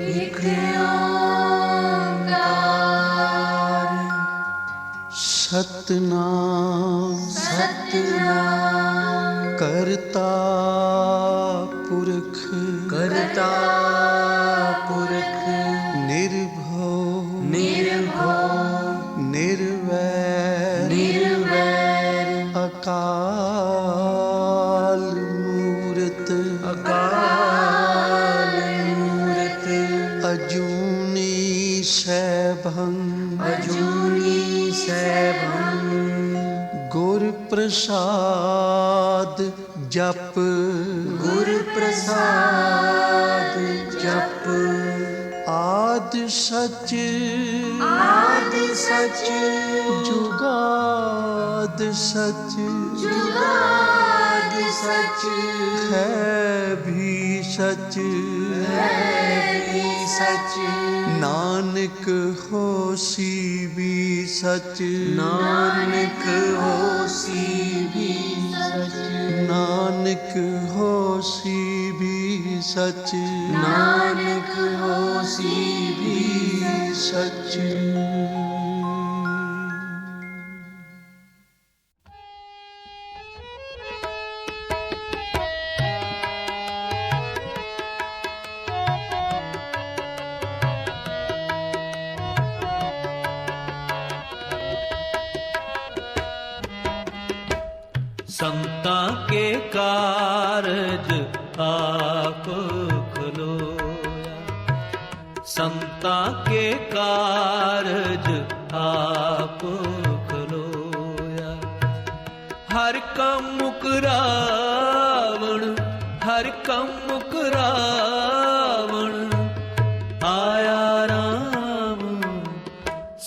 एक ओंकार सतनाम सतनाम करता पुरख करता पुरख निर्भव निर्भव निर्वैर निर्वैर अकाल मूरत अकाल मूरत अजूनी सैभं अजूनी सैभं गुर प्रसाद जप गुर प्रसाद जप आद सच आद सच जुगाद सच जुगाद सच है भी सच है भी सच नानक होसी भी सच नानक होसी भी सच नानक होसी भी सच नानक होसी भी सच। संता के कारज आप खलोया, संता के कारज आप खलोया। हर कम मुकरावण हर कम मुकरावण आया राम।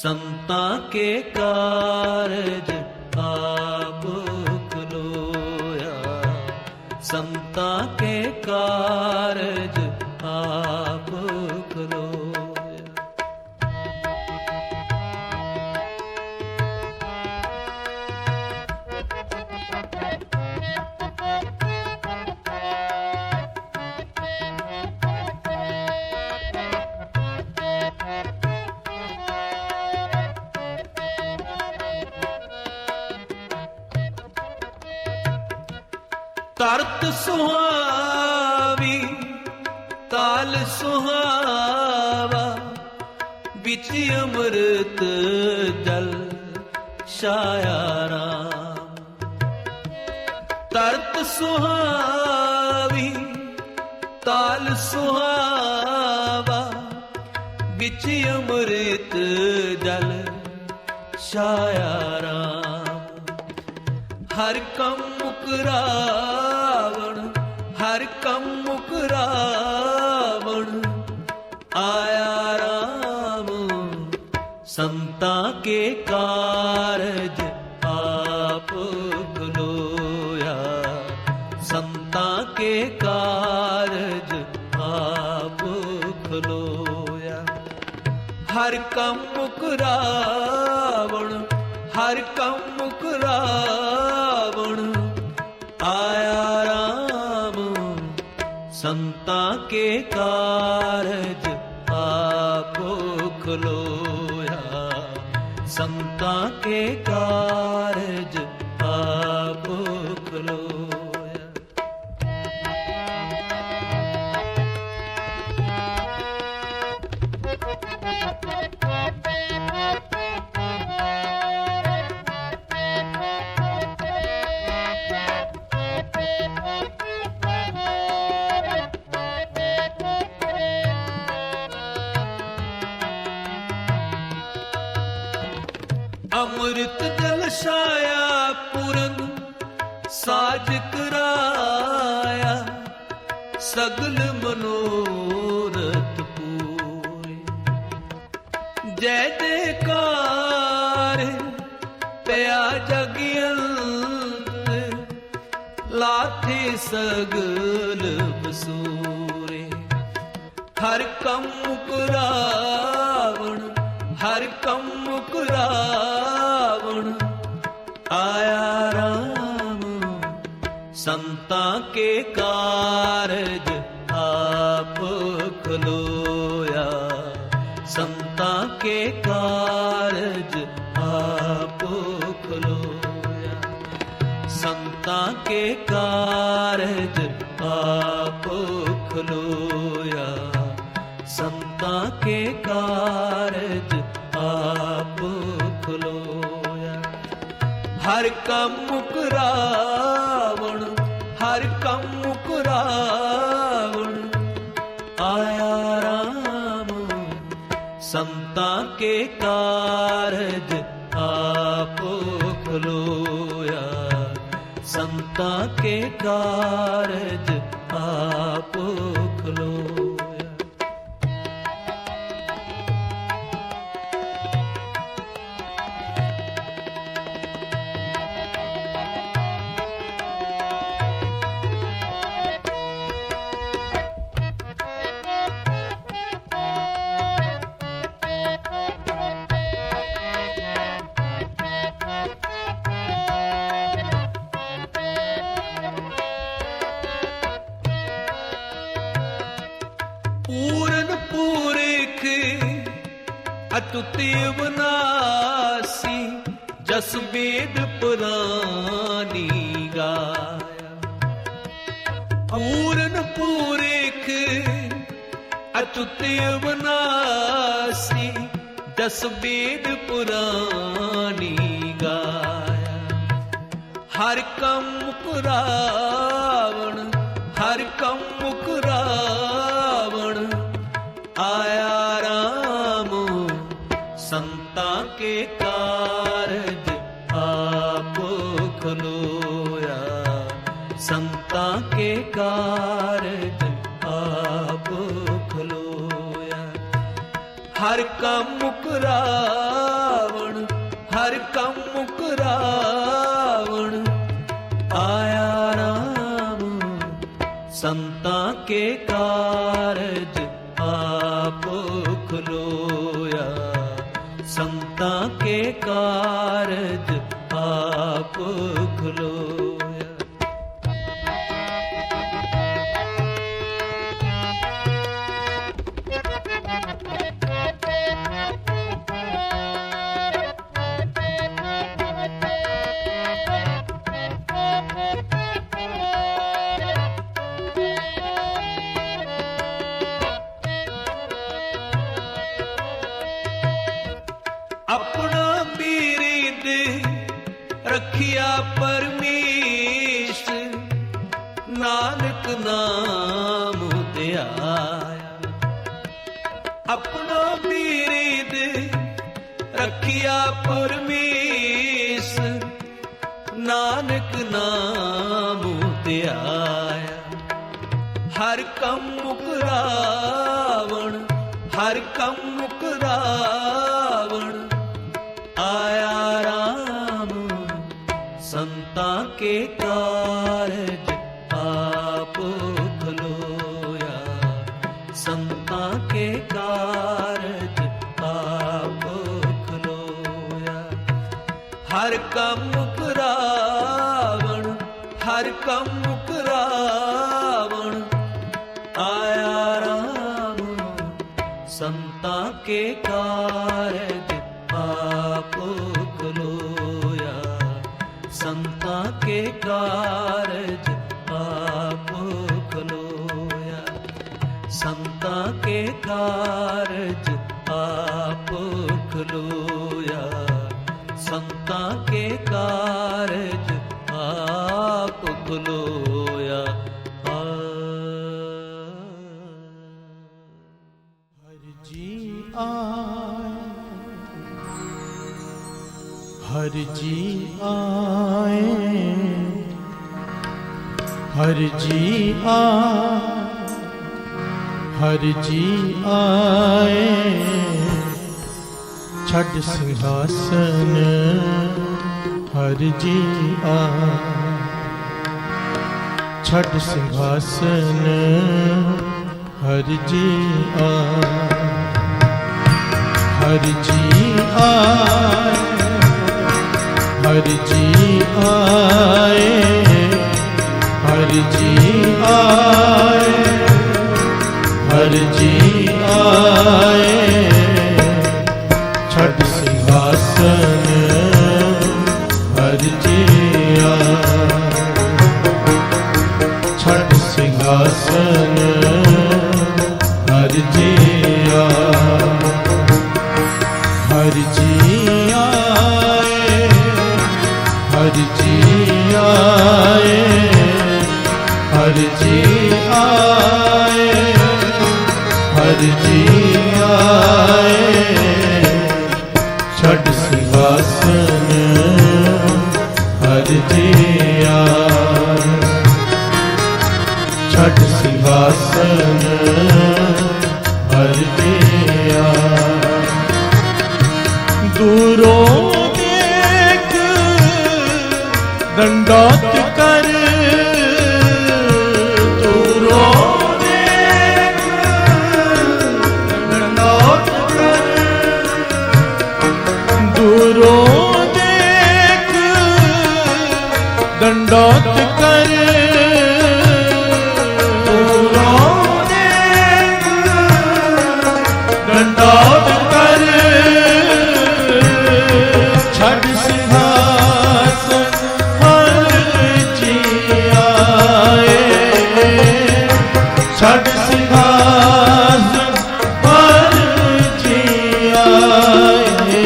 संता के कारज आप खलोया, संता के कारज आप खलोया। तरत सुहावी ताल सुहावा, बिच अमृत जल छाया राम। तरत सुहावी ताल सुहावा, बिच अमृत जल छाया राम। हर कम मुकरावण हर कम मुकरावण आया राम। संता के कारज आप खलोया, संता के कारज आप खलोया। हर कम मुकरावण हर कम मुकरावण आया राम। संता के कारज आप खलोया, संता के कारज आप खलोया। अमृत जल छाया पूरन साज कराया, सगल मनोरथ पूरे। जय जयकार पया जगियंत, लाथे सगल बसूरे। हर कम मुकरावण हर कम मुकरावण आया राम। संता के कारज आप खलोया, संता के कारज आप खलोया, संता के कारज आप खलोया, संता के कारज आप खलोया। हर कम मुकरावण, हर कम मुकरावण, आया राम, संता के कारज आप खलोया, संता के कारज आप खलोया। पूरन पूरिख अतुति विनाशी, जस वेद पुरानी गाया। पूरन पूरिख अतुति विनाशी, जस वेद पुरानी गाया। हर कम मुकरावण, हर कम मुकरावण, आया राम, संता के कारज आप खलोया, संता के कारज आप खलोया। हर कम मुकरावण, हर कम मुकरावण, आया राम, संता के कारज आप खलोया, संता के कारज आप खलोया। अपना बिरिद रखिया परमेश, नानक नाम ध्याया। अपना बिरिद रखिया परमेश, नानक नाम ध्याया। हर कम मुकरावण, हर कम मुकरावण, आया राम, संता के कारज आप खलोया, संता के कारज आप खलोया। हर कम मुकरावण, हर कम मुकरावण, आया राम, संता के कारज आप खलोया, संता के कारज आप खलोया, संता के कारज आप खलोया, संता के कारज आप खलोया। हर जी आए, हर जी आए, हर जी आए, हर जी आए, छड़ सिंहासन हर जी आए, छड़ सिंहासन हर जी आए, हर जी आए, हर जी आए, हर हरि जी आए, हरि जी आए, छठ सिंहासन हरि जी आए, छठ सिंहासन हरि जी आए, हरि जी आए, हरि जी आए, हरि जी आए, हरि जी आए, छठ सिंहासन हरि जी आए, छठ सिंहासन हरि जी आए। दूरों देख दंडौत कर, दूरों देख दंडौत कर, दूरों देख दंडौत कर, दूरों देख दंडौत कर, छठ सिंहासन हरि जी आए, छठ सिंहासन हरि जी आए,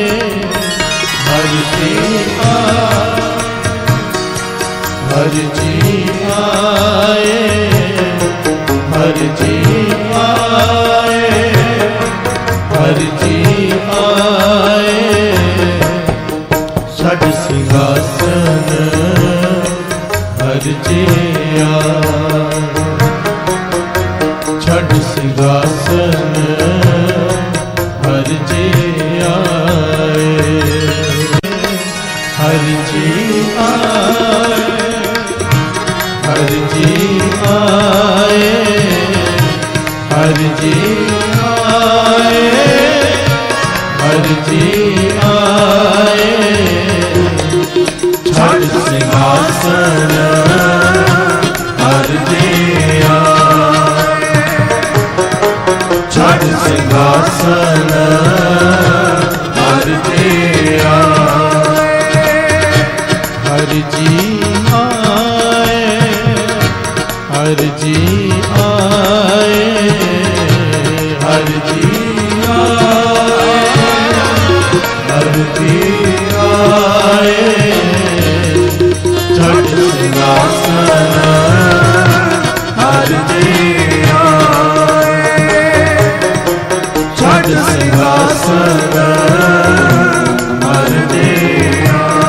हरि जी आए, हरि जी आए, हरि जी आए, हरि जी आए, छठ सिंहासन हरि जी आए, छठ सिंहासन हरि जी आए, हरि जी आए, हरि जी आए, हरि जी आए, हरि जी आए, छठ सिंहासन हरि जी आए, छठ सिंहासन हरि जी आए, हरि जी आए, हरि जी आए, हरि जी आए, हरि जी आए, छठ सिंहासन हरि जी आए, छठ सिंहासन हरि जी आए।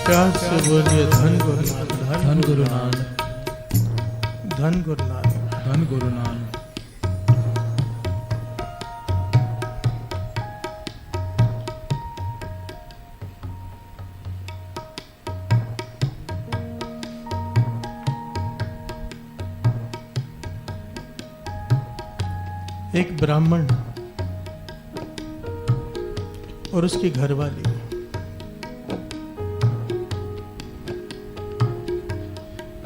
प्यार से बोलिए धन गुरु नानक, धन गुरु नानक, धन गुरु नानक। धन गुरु नानक। एक ब्राह्मण और उसकी घरवाली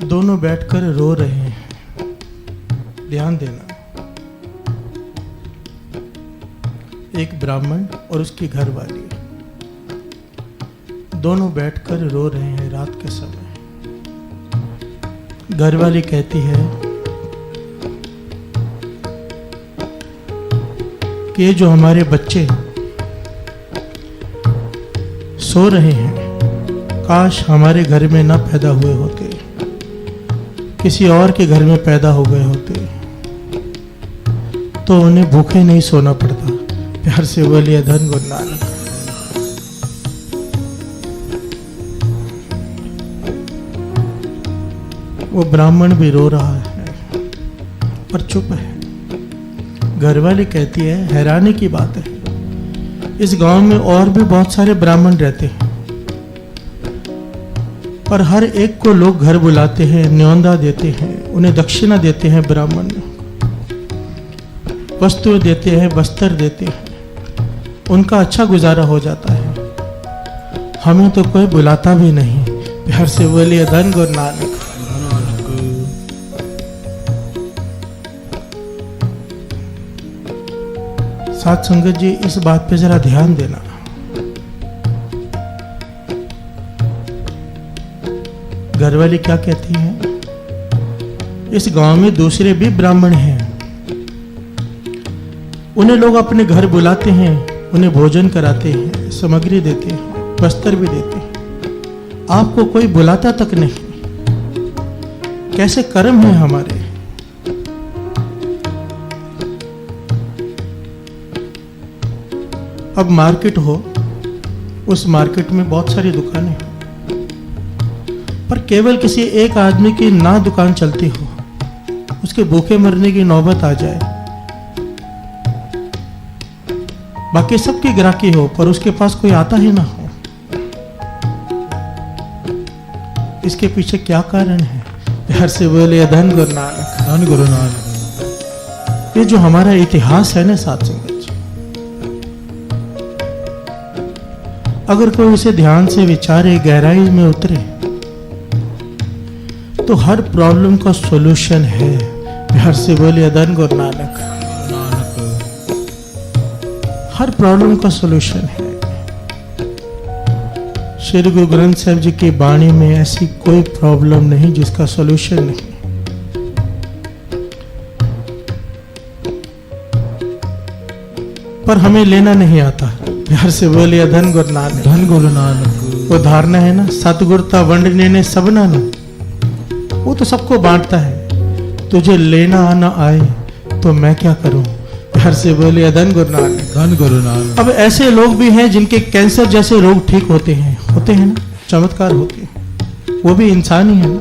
दोनों बैठकर रो रहे हैं। ध्यान देना, एक ब्राह्मण और उसकी घरवाली दोनों बैठकर रो रहे हैं रात के समय। घरवाली कहती है कि ये जो हमारे बच्चे सो रहे हैं, काश हमारे घर में ना पैदा हुए होते, किसी और के घर में पैदा हो गए होते तो उन्हें भूखे नहीं सोना पड़ता। प्यार से बोलिए धन गुरु नानक। वो ब्राह्मण भी रो रहा है पर चुप है। घरवाली कहती है, हैरानी की बात है, इस गांव में और भी बहुत सारे ब्राह्मण रहते हैं, पर हर एक को लोग घर बुलाते हैं, न्योंदा देते हैं, उन्हें दक्षिणा देते हैं, ब्राह्मण वस्तुएं देते हैं, वस्त्र देते हैं, उनका अच्छा गुजारा हो जाता है। हमें तो कोई बुलाता भी नहीं। प्यार से बोलिए धन गुरु नानक। साथ संगत जी, इस बात पे जरा ध्यान देना। घरवाली क्या कहती है, इस गांव में दूसरे भी ब्राह्मण हैं, उन्हें लोग अपने घर बुलाते हैं, उन्हें भोजन कराते हैं, सामग्री देते हैं, वस्त्र भी देते हैं। आपको कोई बुलाता तक नहीं। कैसे कर्म है हमारे। अब मार्केट हो, उस मार्केट में बहुत सारी दुकानें हैं, पर केवल किसी एक आदमी की ना दुकान चलती हो, उसके भूखे मरने की नौबत आ जाए, बाकी सबकी ग्राहकी हो पर उसके पास कोई आता ही ना हो, इसके पीछे क्या कारण है। प्यार से बोले धन गुरु नानक। धन गुरु नानक। ये जो हमारा इतिहास है ना साथ संगत जी, अगर कोई इसे ध्यान से विचारे, गहराई में उतरे, तो हर प्रॉब्लम का सॉल्यूशन है। प्यार से बोले धन गुरु नानक। हर प्रॉब्लम का सॉल्यूशन है। श्री गुरु ग्रंथ साहिब जी की वाणी में ऐसी कोई प्रॉब्लम नहीं जिसका सॉल्यूशन नहीं। पर हमें लेना नहीं आता। प्यार से बोलिए धन गुरु नानक। धन गुरु नानक। वो धारणा है ना, सतगुरता वंडने ने सबना ना, वो तो सबको बांटता है। तुझे लेना आना आए तो मैं क्या करूं। प्यार से बोलिए धन गुरु नानक। धन गुरु नानक। अब ऐसे लोग भी हैं जिनके कैंसर जैसे रोग ठीक होते हैं ना, चमत्कार होते हैं, वो भी इंसान ही है ना,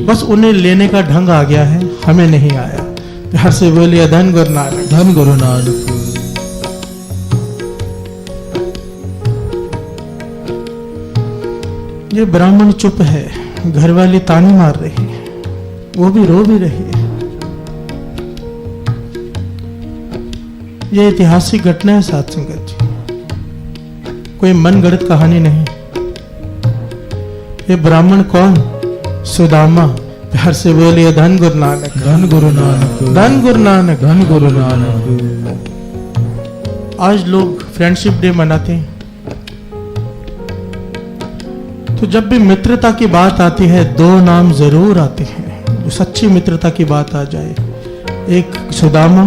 बस उन्हें लेने का ढंग आ गया है, हमें नहीं आया। प्यार से बोलिए धन गुरु नानक। धन गुरु नानक। ये ब्राह्मण चुप है, घरवाली ताने मार रही है, वो भी रो भी रही है। ये ऐतिहासिक घटना है साथ संगत जी, कोई मनगढ़ंत कहानी नहीं। ये ब्राह्मण कौन? सुदामा। प्यार से बोलिए धन गुरु नानक। धन गुरु नानक। धन गुरु नानक। धन गुरु नानक। आज लोग फ्रेंडशिप डे मनाते हैं, तो जब भी मित्रता की बात आती है, दो नाम जरूर आते हैं जो सच्ची मित्रता की बात आ जाए। एक सुदामा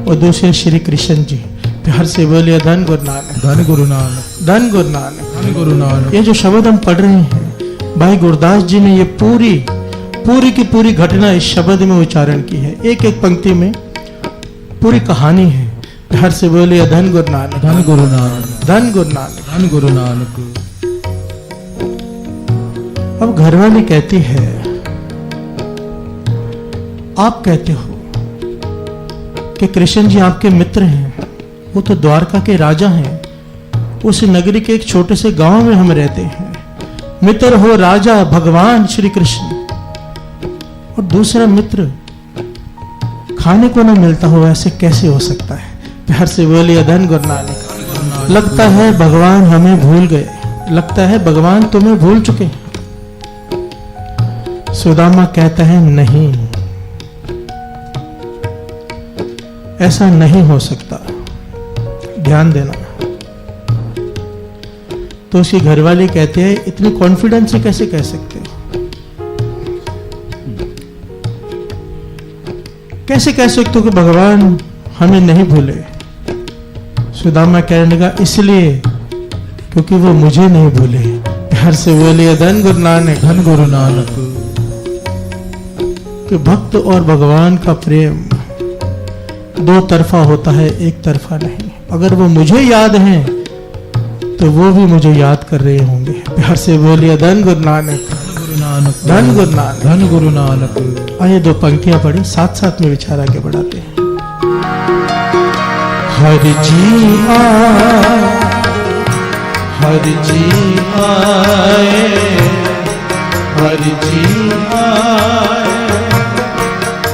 और दूसरे श्री कृष्ण जी। प्यार से बोलिए धन गुरु नानक। धन गुरु नानक। धन गुरु नानक। धन गुरु नानक। ये जो शब्द हम पढ़ रहे हैं, भाई गुरदास जी ने ये पूरी की पूरी घटना इस शब्द में उच्चारण की है। एक एक पंक्ति में पूरी कहानी है। प्यार से बोलिए धन गुरु नानक। धन गुरु नानक। धन गुरु नानक। धन गुरु नानक। अब घरवाली कहती है, आप कहते हो कि कृष्ण जी आपके मित्र हैं, वो तो द्वारका के राजा हैं, उस नगरी के एक छोटे से गांव में हम रहते हैं। मित्र हो राजा भगवान श्री कृष्ण, और दूसरा मित्र खाने को ना मिलता हो, ऐसे कैसे हो सकता है। प्यार से बोलिए धन गुरु नानक। लगता है भगवान हमें भूल गए, लगता है भगवान तुम्हें भूल चुके। सुदामा कहता है नहीं, ऐसा नहीं हो सकता, ध्यान देना। तो उसकी घरवाली कहते हैं, इतनी कॉन्फिडेंस से कैसे कह सकते हो, कैसे कह सकते हो कि भगवान हमें नहीं भूले। सुदामा कहने लगा, इसलिए क्योंकि वो मुझे नहीं भूले। प्यार से बोलिए धन गुरु नानक। धन गुरु नानक। कि भक्त और भगवान का प्रेम दो तरफा होता है, एक तरफा नहीं। अगर वो मुझे याद हैं तो वो भी मुझे याद कर रहे होंगे। प्यार से बोलिए धन गुरु नानक। नानक धन गुरु नानक। धन गुरु नानक। आइए दो पंक्तियां पढ़ी, साथ साथ में विचार आगे बढ़ाते हैं। हर जी आए, हर जी आए, हर जी आए,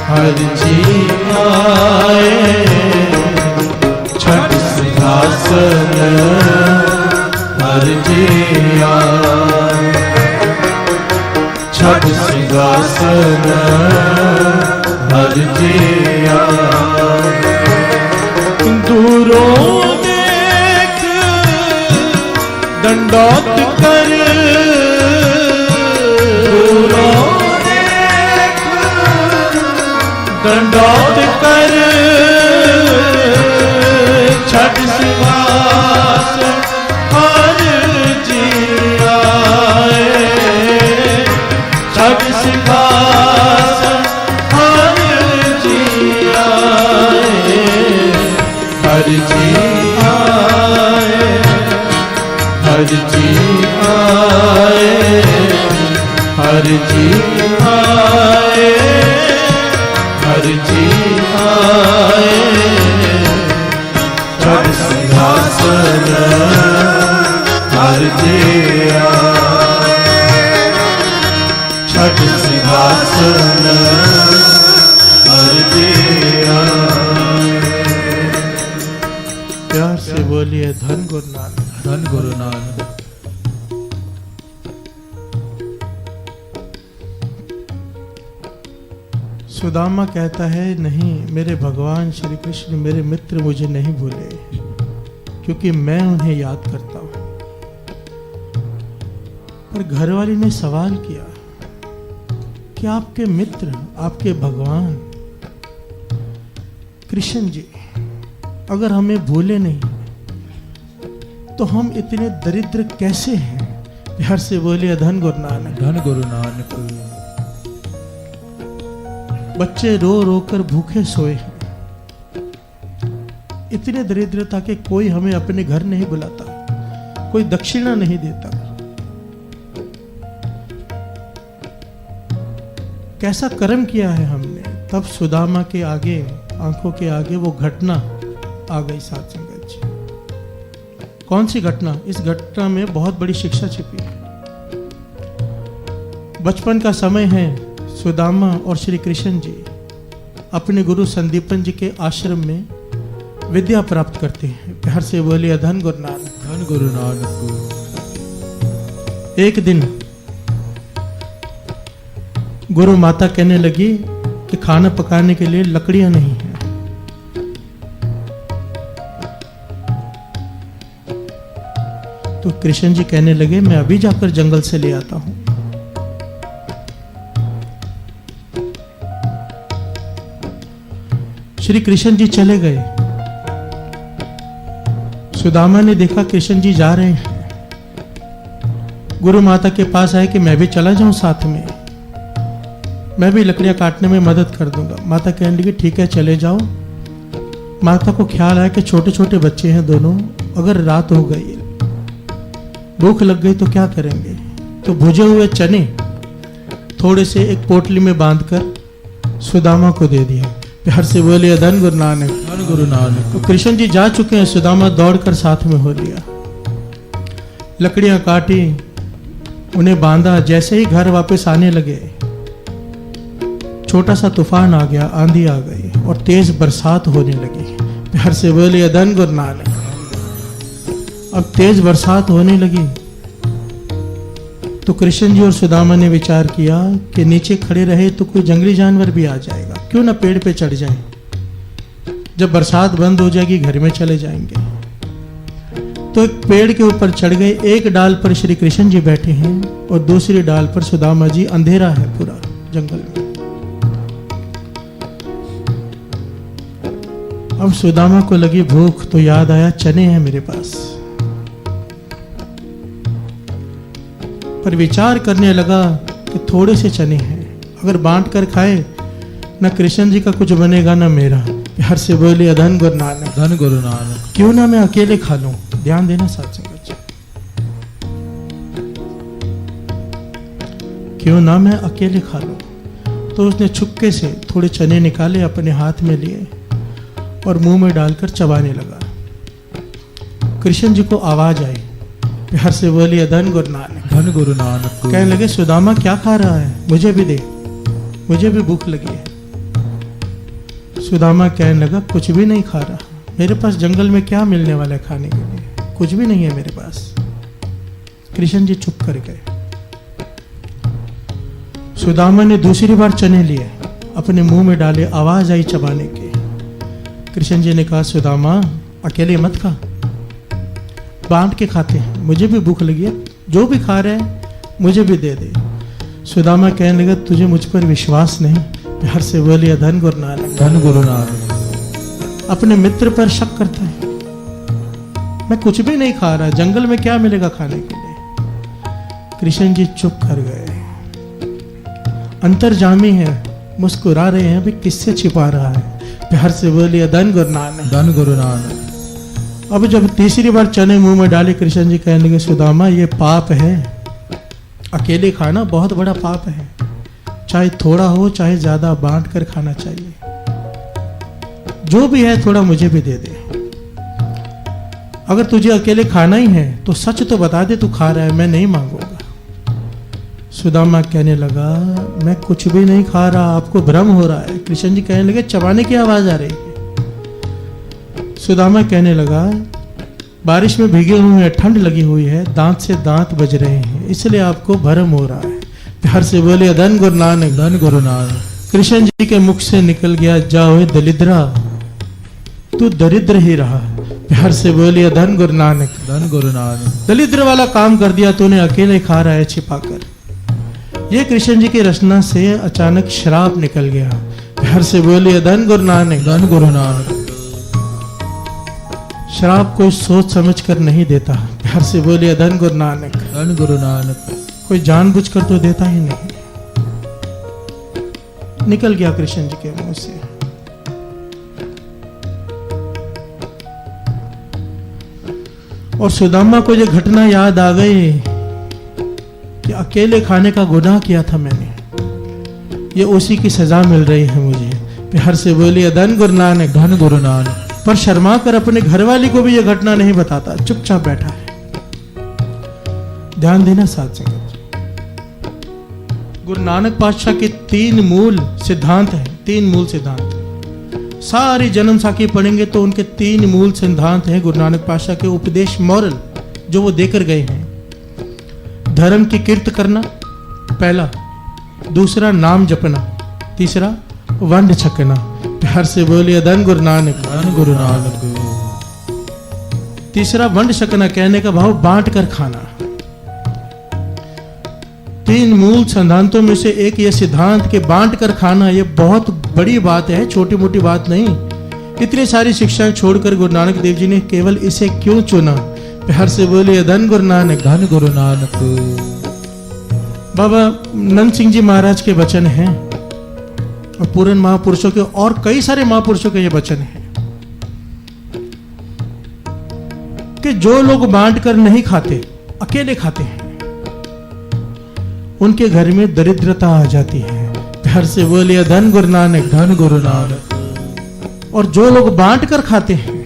हर जी आए, छठ सिंहासन हर जी आए, छठ सिंहासन हर जी आए। दूरों देख दंडौत कर, दूरों देख दंडौत कर, छठ सिंहासन हर जी आए, छठ सिंहासन हर जी आए, हर जी आए, हर जी आए, हर जी आए, हर जी आए, छठ सिंहासन हर जी आए, छठ सिंहासन हर जी आए। प्यार से बोलिए धन गुरु नानक। धन गुरु नानक। सुदामा कहता है, नहीं मेरे भगवान श्री कृष्ण मेरे मित्र मुझे नहीं भूले, क्योंकि मैं उन्हें याद करता हूं। पर घरवाली ने सवाल किया कि आपके मित्र, आपके भगवान कृष्ण जी अगर हमें भूले नहीं तो हम इतने दरिद्र कैसे हैं? प्यार से बोलिए धन गुरु नानक। धन गुरु नानक। बच्चे रो रो कर भूखे सोए हैं, इतने दरिद्रता के कोई हमें अपने घर नहीं बुलाता, कोई दक्षिणा नहीं देता। कैसा कर्म किया है हमने? तब सुदामा के आगे, आंखों के आगे वो घटना आ गई। साथ संगत जी, कौन सी घटना? इस घटना में बहुत बड़ी शिक्षा छिपी है। बचपन का समय है, सुदामा और श्री कृष्ण जी अपने गुरु संदीपन जी के आश्रम में विद्या प्राप्त करते हैं। प्यार से बोलिए धन गुरु नानक। धन गुरु नानक। एक दिन गुरु माता कहने लगी कि खाना पकाने के लिए लकड़ियां नहीं है। तो कृष्ण जी कहने लगे, मैं अभी जाकर जंगल से ले आता हूं। श्री कृष्ण जी चले गए। सुदामा ने देखा कृष्ण जी जा रहे हैं, गुरु माता के पास आए कि मैं भी चला जाऊं साथ में, मैं भी लकड़ियां काटने में मदद कर दूंगा। माता कहने लगी ठीक है चले जाओ। माता को ख्याल आया कि छोटे छोटे बच्चे हैं दोनों, अगर रात हो गई, भूख लग गई तो क्या करेंगे? तो भुजे हुए चने थोड़े से एक पोटली में बांधकर सुदामा को दे दिया। प्यार से बोलिए धन गुरु नानक। धन गुरु नानक। तो कृष्ण जी जा चुके हैं, सुदामा दौड़कर साथ में हो लिया, लकड़ियां काटी, उन्हें बांधा। जैसे ही घर वापस आने लगे, छोटा सा तूफान आ गया, आंधी आ गई और तेज बरसात होने लगी। प्यार से बोलिए धन गुरु नानक। अब तेज बरसात होने लगी तो कृष्ण जी और सुदामा ने विचार किया कि नीचे खड़े रहे तो कोई जंगली जानवर भी आ जाएगा, क्यों ना पेड़ पे चढ़ जाएं। जब बरसात बंद हो जाएगी घर में चले जाएंगे। तो एक पेड़ के ऊपर चढ़ गए। एक डाल पर श्री कृष्ण जी बैठे हैं और दूसरी डाल पर सुदामा जी। अंधेरा है पूरा जंगल में। अब सुदामा को लगी भूख, तो याद आया चने हैं मेरे पास, पर विचार करने लगा कि थोड़े से चने हैं, अगर बांट कर खाए न कृष्ण जी का कुछ बनेगा न मेरा। प्यार से बोलिए धन गुरु नानक। धन गुरु नानक। क्यों ना मैं अकेले खा लूं। ध्यान देना साथ संगत जी, क्यों ना मैं अकेले खा लूं। तो उसने छुपके से थोड़े चने निकाले, अपने हाथ में लिए और मुंह में डालकर चबाने लगा। कृष्ण जी को आवाज आई, प्यार से बोली धन गुरु नानक। धन गुरु नानक। कहने लगे सुदामा क्या खा रहा है, मुझे भी दे, मुझे भी भूख लगी है। सुदामा कहने लगा कुछ भी नहीं खा रहा, मेरे पास जंगल में क्या मिलने वाला है खाने के लिए, कुछ भी नहीं है मेरे पास। कृष्ण जी चुप कर गए। सुदामा ने दूसरी बार चने लिए, अपने मुंह में डाले, आवाज आई चबाने की। कृष्ण जी ने कहा सुदामा अकेले मत खा, बांट के खाते हैं, मुझे भी भूख लगी है, जो भी खा रहे हैं मुझे भी दे दे। सुदामा कहने लगा तुझे मुझ पर विश्वास नहीं, प्यार से बोलिए धन गुरु नानक। धन गुरु नानक। अपने मित्र पर शक करता है, मैं कुछ भी नहीं खा रहा, जंगल में क्या मिलेगा खाने के लिए। कृष्ण जी चुप कर गए। अंतर्जामी है, मुस्कुरा रहे हैं, भी किससे छिपा रहा है। प्यार से बोलिए धन गुरु नानक। धन गुरु नानक। अब जब तीसरी बार चने मुंह में डाले, कृष्ण जी कहने लगे सुदामा ये पाप है, अकेले खाना बहुत बड़ा पाप है, चाहे थोड़ा हो चाहे ज्यादा बांट कर खाना चाहिए, जो भी है थोड़ा मुझे भी दे दे। अगर तुझे अकेले खाना ही है तो सच तो बता दे तू खा रहा है, मैं नहीं मांगूंगा। सुदामा कहने लगा मैं कुछ भी नहीं खा रहा, आपको भ्रम हो रहा है। कृष्ण जी कहने लगे चबाने की आवाज आ रही है। सुदामा कहने लगा बारिश में भीगे हुए हैं, ठंड लगी हुई है, दांत से दांत बज रहे हैं, इसलिए आपको भ्रम हो रहा है। प्यार से बोले धन गुरु नानक। धन गुरु नानक। कृष्ण जी के मुख से निकल गया जाओ दलिद्रा, तू दरिद्र ही रहा। प्यार से बोलिए धन गुरु नानक। धन गुरु नानक। दलिद्र वाला काम कर दिया तूने, अकेले खा रहा है छिपाकर। ये कृष्ण जी की रचना से अचानक श्राप निकल गया। प्यार से बोलिए धन गुरु नानक। धन गुरु नानक। श्राप कोई सोच समझ कर नहीं देता। प्यार से बोलिए धन गुरु नानक। धन गुरु नानक। कोई जानबूझकर तो देता ही नहीं। निकल गया कृष्ण जी के मुंह से। और सुदामा को ये घटना याद आ गई कि अकेले खाने का गुनाह किया था मैंने, ये उसी की सजा मिल रही है मुझे। प्यार से बोलिए धन गुरु नानक। धन गुरु नानक। पर शर्मा कर अपने घरवाली को भी यह घटना नहीं बताता, चुपचाप बैठा है। ध्यान देना साथ संगत, गुरु नानक पातशाह के 3 मूल सिद्धांत हैं। 3 मूल सिद्धांत सारी जन्म साखी पढ़ेंगे तो उनके 3 मूल सिद्धांत हैं गुरु नानक पातशाह के उपदेश, मॉरल जो वो देकर गए हैं। धर्म की कीर्त करना पहला, दूसरा नाम जपना, तीसरा वंड छकना। प्यार से बोलिए धन गुरु नानक। धन गुरु नानक। तीसरा वंड छकना, कहने का भाव बांट कर खाना। 3 मूल सिद्धांतों में से एक ये सिद्धांत के बांट कर खाना, ये बहुत बड़ी बात है, छोटी मोटी बात नहीं। इतनी सारी शिक्षाएं छोड़कर गुरु नानक देव जी ने केवल इसे क्यों चुना? प्यार से बोलिए धन गुरु नानक। धन गुरु नानक। बाबा नंद सिंह जी महाराज के वचन हैं और पूर्ण महापुरुषों के और कई सारे महापुरुषों के ये वचन हैं कि जो लोग बांट कर नहीं खाते, अकेले खाते हैं, उनके घर में दरिद्रता आ जाती है। प्यार से बोलिए धन गुरु नानक। धन गुरु नानक। और जो लोग बांट कर खाते हैं,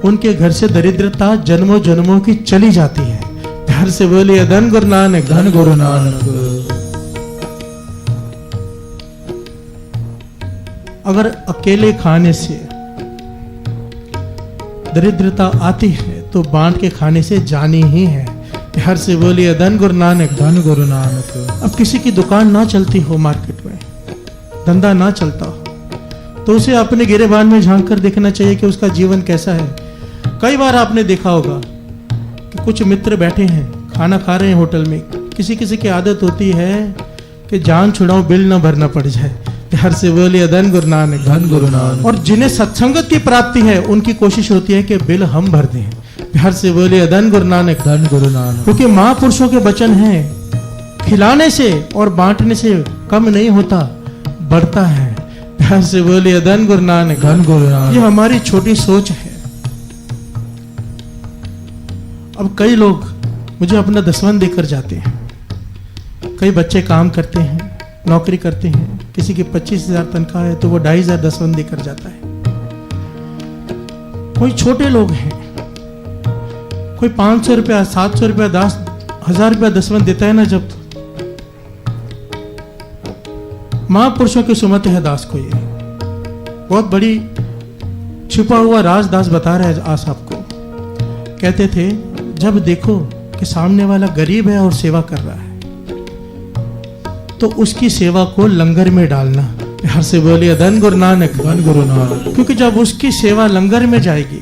उनके घर से दरिद्रता जन्मों जन्मों की चली जाती है। प्यार से बोलिए धन गुरु नानक। धन गुरु नानक। अगर अकेले खाने से दरिद्रता आती है तो बांट के खाने से जानी ही है। प्यार से बोलिए धन गुरु नानक। धन गुरु नानक। अब किसी की दुकान ना चलती हो, मार्केट में धंधा ना चलता हो, तो उसे अपने गिरेबान में झांक कर देखना चाहिए कि उसका जीवन कैसा है। कई बार आपने देखा होगा कि कुछ मित्र बैठे हैं, खाना खा रहे हैं होटल में, किसी किसी की आदत होती है कि जान छुड़ाओ बिल ना भरना पड़ जाए। प्यार से बोलिए धन गुरु नानक। धन गुरु नानक। और जिन्हें सत्संगत की प्राप्ति है उनकी कोशिश होती है कि बिल हम भर दें। प्यार से बोलिए धन गुरु नानक। धन गुरु नानक। क्योंकि महापुरुषों के वचन हैं, खिलाने से और बांटने से कम नहीं होता, बढ़ता है। प्यार से बोलिए धन गुरु नानक। धन गुरु नानक। ये हमारी छोटी सोच है। अब कई लोग मुझे अपना दसवन देकर जाते हैं कई बच्चे काम करते हैं, नौकरी करते हैं, किसी की 25,000 तनख्वाह है तो वो 2,500 दसवंध देकर जाता है। कोई छोटे लोग हैं, कोई 500 रुपया, 700 रुपया, 10,000 रुपया दसवंध देता है ना। जब महापुरुषों की सुमत है दास को, ये बहुत बड़ी छुपा हुआ राज दास बता रहा है आज आपको। कहते थे जब देखो कि सामने वाला गरीब है और सेवा कर रहा है तो उसकी सेवा को लंगर में डालना। प्यार से बोलिए धन गुरु नानक, धन गुरु नानक। क्योंकि जब उसकी सेवा लंगर में जाएगी,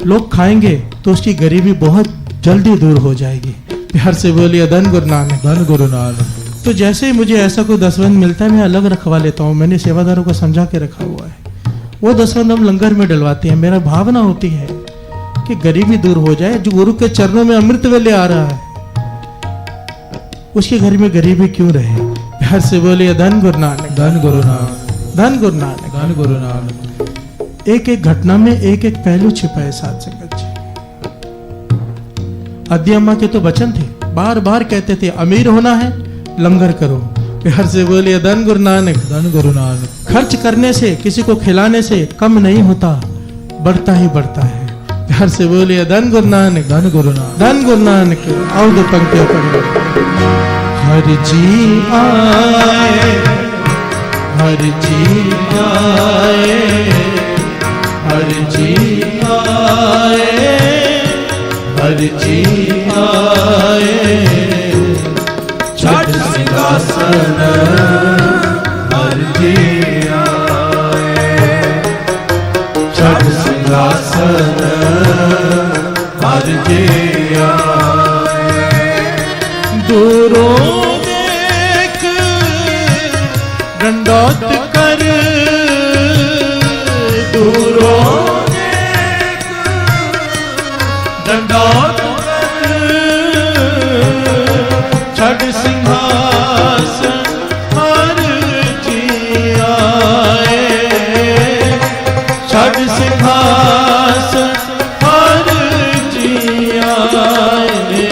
लोग खाएंगे तो उसकी गरीबी बहुत जल्दी दूर हो जाएगी। प्यार से बोलिए धन गुरु नानक, धन गुरु नानक। तो जैसे ही मुझे ऐसा कोई दसवंध मिलता है मैं अलग रखवा लेता हूँ। मैंने सेवादारों को समझा के रखा हुआ है, वो दसवंध हम लंगर में डलवाते हैं। मेरा भावना होती है कि गरीबी दूर हो जाए। जो गुरु के चरणों में अमृत वेले आ रहा है उसके घर में गरीबी क्यों रहे। प्यार से बोलिए धन गुरु नानक, धन गुरु नानक, धन गुरु नानक। धन गुरु नानक। एक एक घटना में एक एक पहलू छिपा है साथ संगत जी। आदि अम्मा के तो वचन थे, बार बार कहते थे अमीर होना है लंगर करो। प्यार से बोलिए धन गुरु नानक, धन गुरु नानक। खर्च करने से, किसी को खिलाने से कम नहीं होता, बढ़ता ही बढ़ता है। प्यार से बोलिए धन गुरु नानक, धन गुरु नानक। धन गुरु नानक। आओ दो पंक्तियां पढ़िए। हर जी आए, हर जी आए, हर जी आए, हर जी आए। छठ सिंहासन हर जी आए, छठ सिंहासन हर जी आए। दूरों देख दंडौत कर, दूरों देख दंडौत कर। छठ सिंहासन हर जी आए, छठ सिंहासन हर जी आए,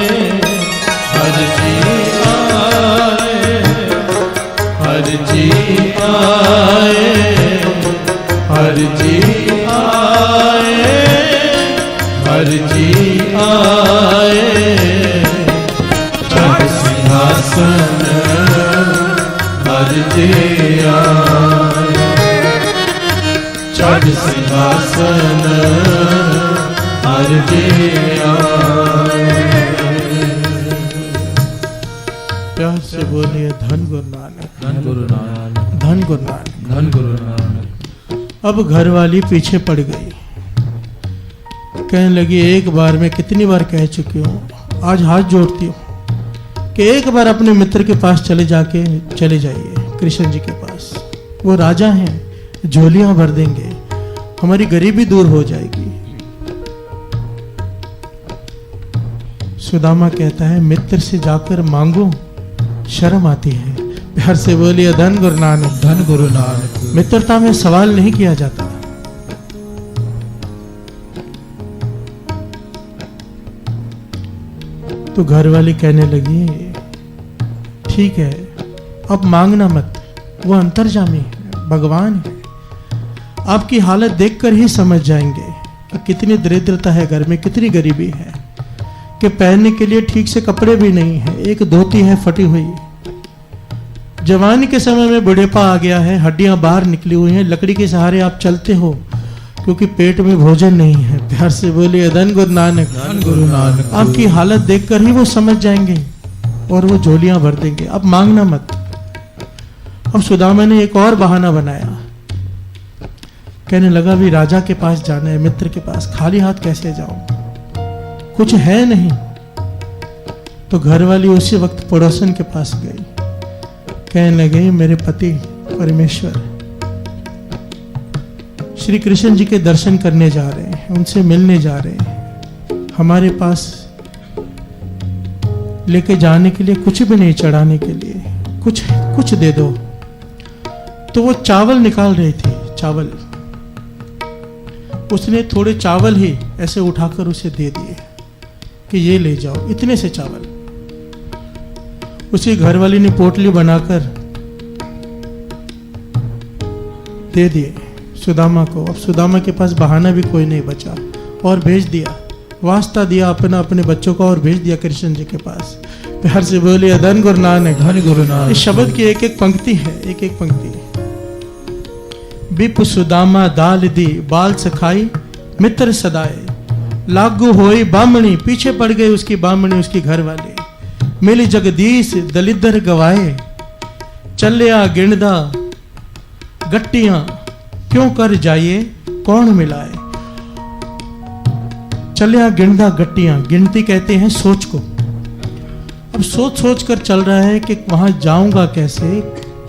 हर जी आए, हर जी आए, हर जी आए, हर जी आए। छठ सिंहासन हर जी आए, छठ सिंहासन हर जी आए। प्यार से बोलिए धन गुरु नानक, धन गुरु नानक, धन गुरु नानक। धन गुरु नानक। अब घर वाली पीछे पड़ गई, कहने लगी एक बार मैं कितनी बार कह चुकी हूँ, आज हाथ जोड़ती हूँ कि एक बार अपने मित्र के पास चले जाइए, कृष्ण जी के पास। वो राजा हैं, झोलियां भर देंगे, हमारी गरीबी दूर हो जाएगी। सुदामा कहता है मित्र से जाकर मांगो शर्म आती है। प्यार से बोलिए धन गुरु नानक, धन गुरु नानक। मित्रता में सवाल नहीं किया जाता। तो घर वाली कहने लगी ठीक है अब मांगना मत, वो अंतर्जामी है, भगवान है। आपकी हालत देखकर ही समझ जाएंगे कि कितनी दरिद्रता है घर में, कितनी गरीबी है कि पहनने के लिए ठीक से कपड़े भी नहीं है, एक धोती है फटी हुई। जवानी के समय में बुढ़ेपा आ गया है, हड्डियां बाहर निकली हुई हैं, लकड़ी के सहारे आप चलते हो क्योंकि पेट में भोजन नहीं है। प्यार से बोलिए धन गुरु नानक, धन गुरु नानक। आपकी हालत देखकर ही वो समझ जाएंगे और वो झोलियां भर देंगे। अब मांगना मत। अब सुदामा ने एक और बहाना बनाया, कहने लगा भी राजा के पास जाना है, मित्र के पास, खाली हाथ कैसे जाऊं, कुछ है नहीं। तो घर वाली उसी वक्त पड़ोसन के पास गई, कहने लगे मेरे पति परमेश्वर श्री कृष्ण जी के दर्शन करने जा रहे हैं, उनसे मिलने जा रहे हैं, हमारे पास लेके जाने के लिए कुछ भी नहीं, चढ़ाने के लिए कुछ दे दो। तो वो चावल निकाल रही थी, चावल, उसने थोड़े चावल ही ऐसे उठाकर उसे दे दिए कि ये ले जाओ, इतने से चावल। उसकी घरवाली ने पोटली बनाकर दे दिए सुदामा को। अब सुदामा के पास बहाना भी कोई नहीं बचा और भेज दिया, वास्ता दिया अपना अपने बच्चों का और भेज दिया कृष्ण जी के पास। प्यार से बोलिए धन गुरु नानक, धन गुरु नानक। इस शब्द की एक एक पंक्ति है, एक एक पंक्ति। बिप सुदामा दाल दी बाल सखाई मित्र सदाए, लागू होई बामणी, पीछे पड़ गई उसकी बामणी उसकी घर वाले। मिली जगदीश दलिदर गवाए, चलिया गिणदा गट्टियां, क्यों कर जाइए कौन मिलाए। चलिया गिणदा गट्टियां, गिनती कहते हैं सोच को। अब सोच सोच कर चल रहा है कि वहां जाऊंगा कैसे,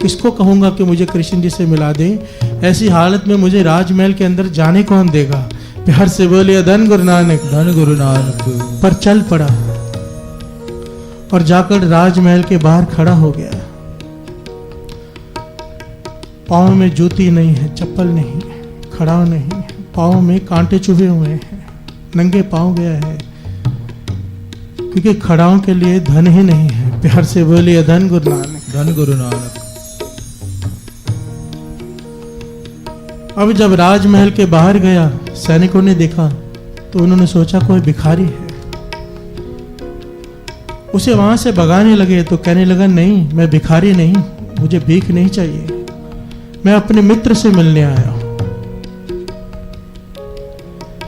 किसको कहूंगा कि मुझे कृष्ण जी से मिला दे। ऐसी हालत में मुझे राजमहल के अंदर जाने कौन देगा। प्यार से बोलिए धन गुरु नानक, धन गुरु नानक। पर चल पड़ा और जाकर राजमहल के बाहर खड़ा हो गया। पाँव में जूती नहीं है, चप्पल नहीं है, खड़ा नहीं है, पाँव में कांटे चुभे हुए हैं, नंगे पाँव गया है, क्योंकि खड़ाओं के लिए धन ही नहीं है। प्यार से बोलिए धन गुरु नानक, धन गुरु नानक। अब जब राजमहल के बाहर गया, सैनिकों ने देखा तो उन्होंने सोचा कोई भिखारी है। उसे वहां से भगाने लगे तो कहने लगा नहीं, मैं भिखारी नहीं, मुझे भीख नहीं चाहिए, मैं अपने मित्र से मिलने आया हूं।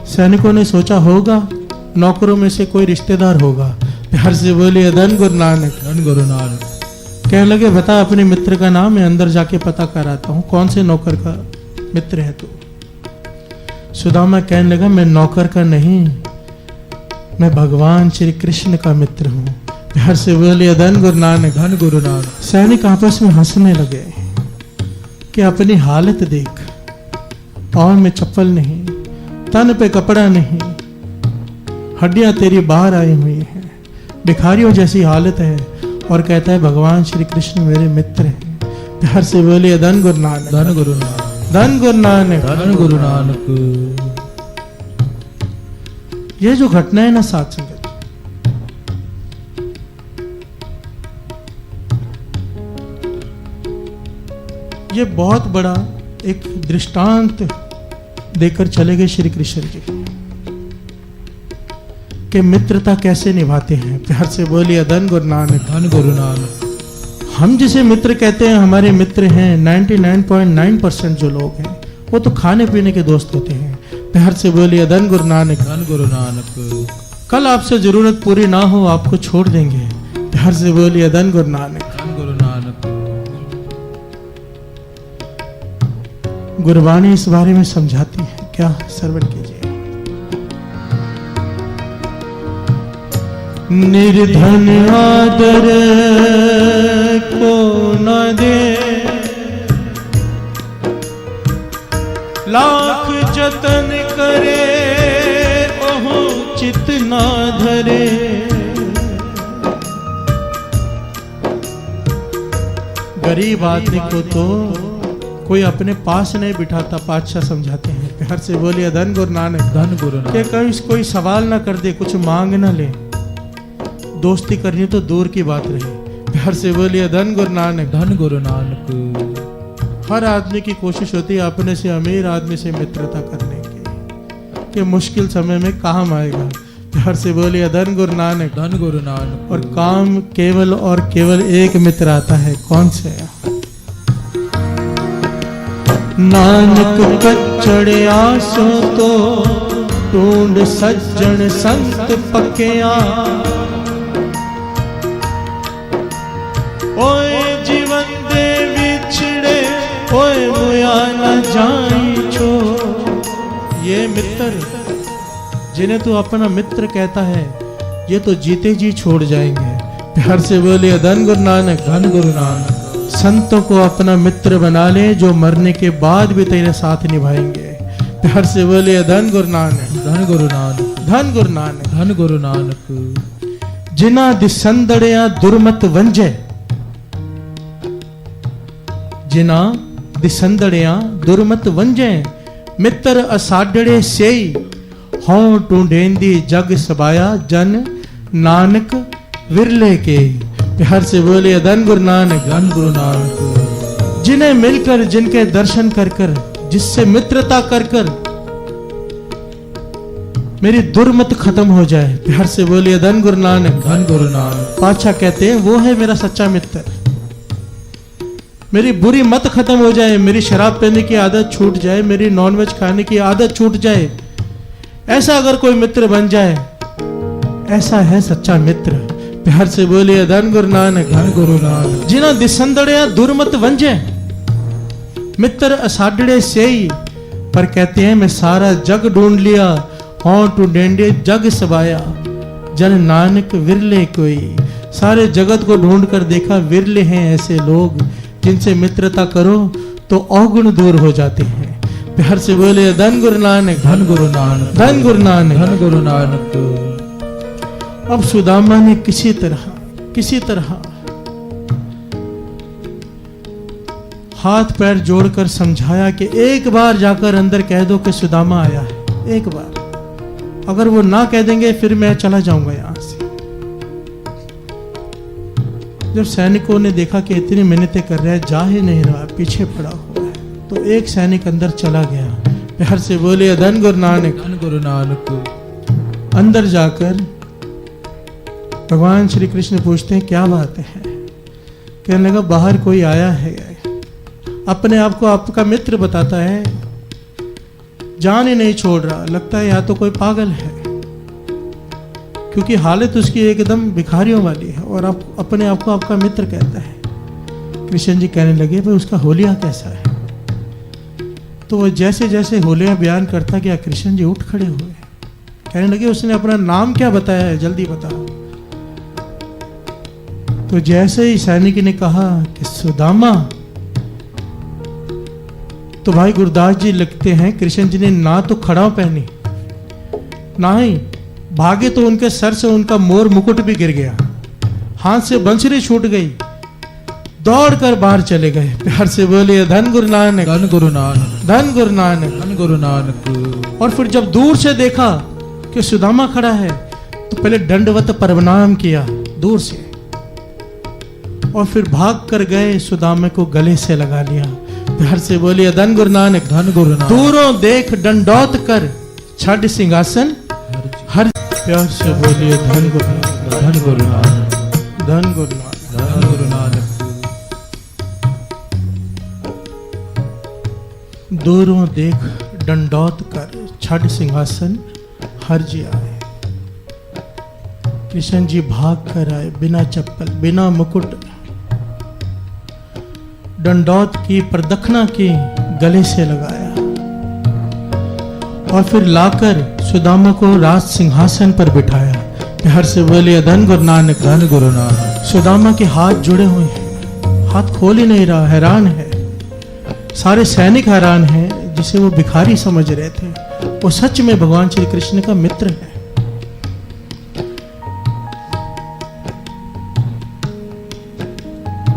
सैनिकों ने सोचा होगा नौकरों में से कोई रिश्तेदार होगा। प्यार से बोलिए धन गुरु नानक, धन गुरु नानक। कहने लगे बता अपने मित्र का नाम, मैं अंदर जाके पता कराता हूं कौन से नौकर का मित्र है तू। सुदामा कहने लगा मैं नौकर का नहीं, मैं भगवान श्री कृष्ण का मित्र हूं। प्यार से बोलिए धन गुरु नानक, धन गुरु नानक। सैनिक आपस में हंसने लगे कि अपनी हालत देख, पाँव में चप्पल नहीं, तन पे कपड़ा नहीं, हड्डियां तेरी बाहर आई हुई हैं, भिखारियों जैसी हालत है, और कहता है भगवान श्री कृष्ण मेरे मित्र हैं। प्यार से बोलिए धन गुरु नानक, धन गुरु नानक। धन गुरु नानक, धन गुरु नानक। ये जो घटना है ना साथ संगत, ये बहुत बड़ा एक दृष्टांत देकर चले गए श्री कृष्ण जी कि मित्रता कैसे निभाते हैं। प्यार से बोलिए धन गुरु नानक, धन गुरु नानक। हम जिसे मित्र कहते हैं हमारे मित्र हैं 99.9% जो लोग हैं वो तो खाने पीने के दोस्त होते हैं। प्यार से बोलिए धन गुरु नानक, धन गुरु नानक। कल आपसे जरूरत पूरी ना हो आपको छोड़ देंगे। प्यार से बोलिए धन गुरु नानक, धन गुरु नानक। गुरबाणी इस बारे में समझाती है, क्या श्रवण कीजिए। निर्धन आदर को न दे, लाख जतन करे ओहु चित न धरे। गरीब आदमी को तो कोई अपने पास नहीं बिठाता, पातशाह समझाते हैं। प्यार से बोलिए धन गुरु नानक, धन गुरु नानक। कि कहीं कोई सवाल ना कर दे, कुछ मांग ना ले, दोस्ती करनी तो दूर की बात रही। प्यार से बोलिए धन गुरु नानक, धन गुरु नानक। हर आदमी की कोशिश होती है अपने से अमीर आदमी से मित्रता करने की, कि मुश्किल समय में काम आएगा। प्यार से बोलिए धन गुरु नानक, धन गुरु नानक। और काम केवल और केवल एक मित्र आता है, कौन से? नानक कच्चड़ आसो तो ढूंढ सज्जन संत पक्या। ओए जीवन दे विछड़े ओए मुया न जाई छो। ये मित्र जिन्हें तू अपना मित्र कहता है ये तो जीते जी छोड़ जाएंगे। प्यार से बोलिए धन गुरु नानक, धन गुरु नानक। संतों को अपना मित्र बना ले जो मरने के बाद भी तेरे साथ निभाएंगे। प्यार से बोलिए धन गुरु नानक, धन गुरु नानक। धन गुरु नानक। धन गुरु नानक। जिना दिसंदड़िया दुर्मत वंजे, जिना दिसंदड़िया दुर्मत वंजे। मित्र असाडड़े सेई, हों टूंढेंदी जग सबाया जन नानक विरले के। प्यार से बोलिए धन गुरु नानक। धन गुरु नानक। जिन्हें मिलकर, जिनके दर्शन कर कर, जिससे मित्रता कर कर मेरी दुर्मत खत्म हो जाए, प्यार से बोलिए धन गुरु नानक। धन गुरु नानक। पातशाह कहते हैं वो है मेरा सच्चा मित्र। मेरी बुरी मत खत्म हो जाए, मेरी शराब पीने की आदत छूट जाए, मेरी नॉनवेज खाने की आदत छूट जाए, ऐसा अगर कोई मित्र बन जाए, ऐसा है सच्चा मित्र। प्यार से बोलिए धन गुरु नानक। धन गुरु नानक। जिना दिसंदड़िया दुर्मत वंजे, मित्र असाडड़े से ही, पर कहते हैं मैं सारा जग ढूंढ लिया, हों टू डेंडे जग सबाया, जन नानक विरले कोई। सारे जगत को ढूंढ कर देखा, विरले हैं ऐसे लोग जिनसे मित्रता करो तो अवगुण दूर हो जाते हैं। प्यार से बोले धन गुरु नानक। धन गुरु नानक। धन गुरु नानक। धन गुरु नानक। अब सुदामा ने किसी तरह हाथ पैर जोड़कर समझाया कि एक बार जाकर अंदर कह दो कि सुदामा आया है, एक बार। अगर वो ना कह देंगे फिर मैं चला जाऊंगा यहां से। जब सैनिकों ने देखा कि इतनी मिन्नतें कर रहा है, जा ही नहीं रहा, पीछे पड़ा हुआ है, तो एक सैनिक अंदर चला गया। प्यार से बोले धन गुरु नानक। धन गुरु नानक। अंदर जाकर भगवान श्री कृष्ण पूछते हैं क्या बात है। कहने लगा बाहर कोई आया है, अपने आप को आपका मित्र बताता है, जान ही नहीं छोड़ रहा, लगता है या तो कोई पागल है, क्योंकि हालत उसकी एकदम भिखारियों वाली है और आप अपने आप को आपका मित्र कहता है। कृष्ण जी कहने लगे भाई उसका होलिया कैसा है। तो वो जैसे जैसे होलिया बयान करता गया, कृष्ण जी उठ खड़े हुए, कहने लगे उसने अपना नाम क्या बताया है, जल्दी बता। तो जैसे ही सैनिक ने कहा कि सुदामा, तो भाई गुरुदास जी लिखते हैं कृष्ण जी ने ना तो खड़ा पहनी, ना ही भागे तो उनके सर से उनका मोर मुकुट भी गिर गया, हाथ से बंसुरी छूट गई, दौड़कर बाहर चले गए। प्यार से बोलिए धन गुरु नानक। धन गुरु नानक। धन गुरु नानक। धन गुरु नानक। और फिर जब दूर से देखा कि सुदामा खड़ा है, तो पहले दंडवत प्रणाम किया दूर से, और फिर भाग कर गए, सुदामा को गले से लगा लिया। प्यार से बोलिए धन गुरु नानक। धन गुरु नानक। दूरों देख दंडौत कर, छड़ सिंहासन हर। प्यार से बोलिए धन गुरु नानक। धन गुरु नानक। धन गुरु नानक। धन गुरु नानक। दूरों देख दंडौत कर, छड़ सिंहासन हर जी आए। कृष्ण जी भाग कर आए, बिना चप्पल बिना मुकुट, दंडौत की, प्रदक्षिणा की, गले से लगाया, और फिर लाकर सुदामा को राज सिंहासन पर बिठाया। प्यार से बोले धन गुरु नानक। धन गुरु नानक। सुदामा के हाथ जुड़े हुए हैं, हाथ खोल ही नहीं रहा, हैरान है। सारे सैनिक हैरान हैं, जिसे वो भिखारी समझ रहे थे, वो सच में भगवान श्री कृष्ण का मित्र है।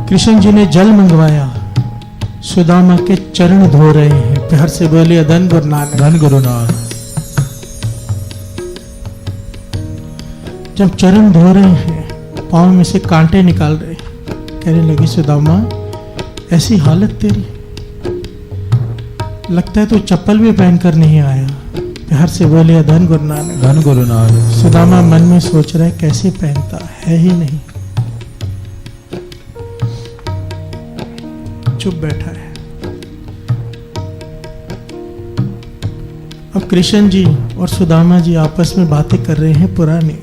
कृष्ण जी ने जल मंगवाया, सुदामा के चरण धो रहे हैं। प्यार से बोलिए धन गुरु नानक। धन गुरु नानक। जब चरण धो रहे हैं, पांव में से कांटे निकाल रहे, कहने लगी सुदामा ऐसी हालत तेरी, लगता है तो चप्पल भी पहनकर नहीं आया। प्यार से बोलिए धन गुरु नानक। धन गुरु नानक। सुदामा मन में सोच रहा है कैसे पहनता है ही नहीं, चुप बैठा है। अब कृष्ण जी और सुदामा जी आपस में बातें कर रहे हैं पुरानी,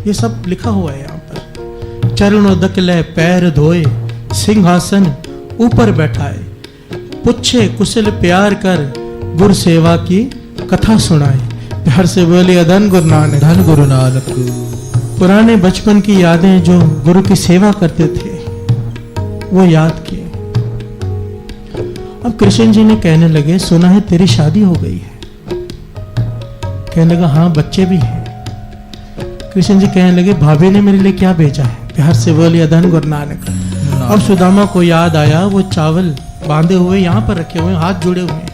ये सब लिखा हुआ है यहाँ पर। चरणोदक ले पैर धोए, सिंहासन ऊपर बैठाए, पूछे कुशल प्यार कर, गुरु सेवा की कथा सुनाए। प्यार से बोलिए धन गुरु नानक। धन गुरु नानक। पुराने बचपन की यादें जो गुरु की सेवा करते थे वो याद किए। अब कृष्ण जी ने कहने लगे सुना है तेरी शादी हो गई है। कहने लगा हाँ बच्चे भी हैं। कृष्ण जी कहने लगे भाभी ने मेरे लिए क्या भेजा है। प्यार से बोलिए धन गुरु नानक। अब सुदामा को याद आया वो चावल बांधे हुए यहाँ पर रखे हुए, हाथ जुड़े हुए,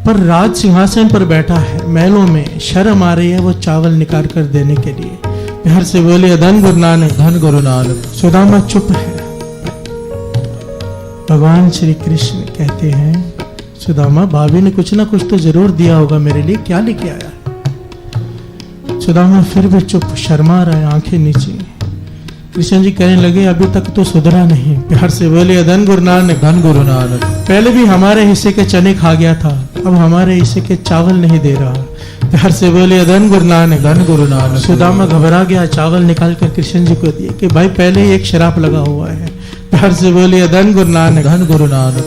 पर राज सिंहासन पर बैठा है, महलों में शर्म आ रही है वो चावल निकाल कर देने के लिए। प्यार से बोले धन गुरु नानक। धन गुरु नानक। सुदामा चुप है। भगवान श्री कृष्ण कहते हैं सुदामा भाभी ने कुछ ना कुछ तो जरूर दिया होगा मेरे लिए, क्या लेके आया? सुदामा फिर भी चुप, शर्मा रहा है, आंखें नीचे। कृष्ण जी कहने लगे अभी तक तो सुधरा नहीं। प्यार से बोले धन गुरु नानक। धन गुरु नानक। पहले भी हमारे हिस्से के चने खा गया था, अब हमारे हिस्से के चावल नहीं दे रहा। प्यार से बोले धन गुरु नानक। धन गुरु नानक। सुदामा घबरा गया, चावल निकाल कर कृष्ण जी को दिए कि भाई पहले ही एक शराब लगा हुआ है। प्यार से बोले धन गुरु नानक। धन गुरु नानक।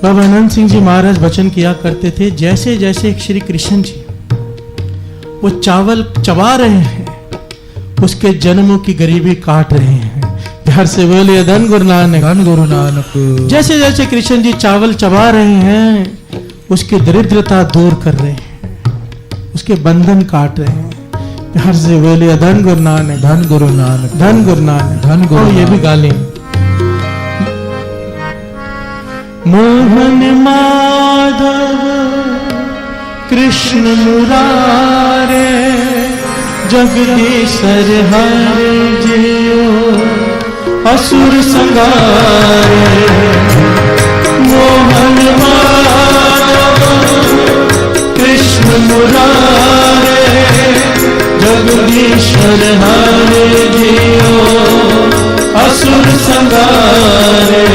बाबा अनंत सिंह जी महाराज वचन किया करते थे, जैसे जैसे श्री कृष्ण जी वो चावल चबा रहे हैं उसके जन्मों की गरीबी काट रहे हैं। प्यार से बोले धन गुरु नानक। धन गुरु नानक। जैसे जैसे कृष्ण जी चावल चबा रहे हैं उसकी दरिद्रता दूर कर रहे हैं, उसके बंधन काट रहे हैं। प्यार से बोले धन गुरु नानक। धन गुरु नानक। धन गुरु नानक। धन गुरु और ये भी नानक। गाली मोहन माधव कृष्ण मुरारे जगदीशर हरे जियो असुर संगारे। मोहन माधव कृष्ण मुरारे जगदीशर हरे जियो असुर संगारे।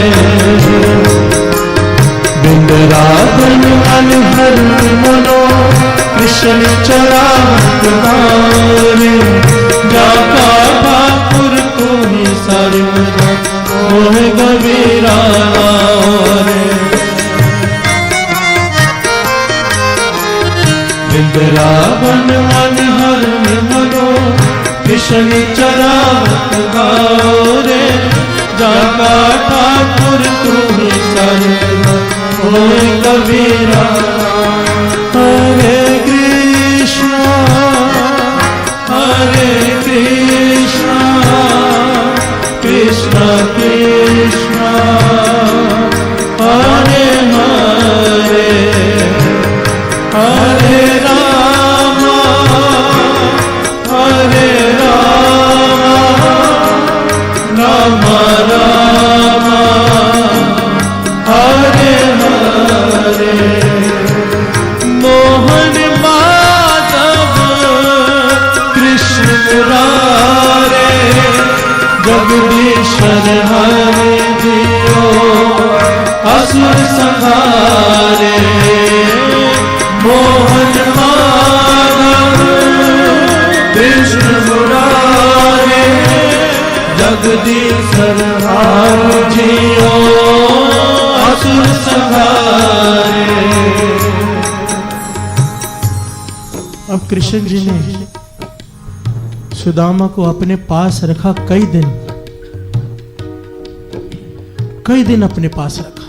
बिंदरावन अनहर मनो कृष्ण चरावत गारे। जाका ठाकुर को ही सर्वदा मोह गवीरा रे। बिंदरावन अनहर मनो कृष्ण चरावत गारे। जाका ठाकुर को ही सर्वदा मोह गवीरा। हरे कृष्णा कृष्णा कृष्णा हरे हरे हरे राम राम राम हरे हरे। मोहन माधव कृष्ण मुरारे जगदीशर हरे जियो असुर संहारे। मोहन माधव कृष्ण मुरारे जगदीशर हरे जियो असुर संहारे। अब कृष्ण जी ने सुदामा को अपने पास रखा, कई दिन अपने पास रखा।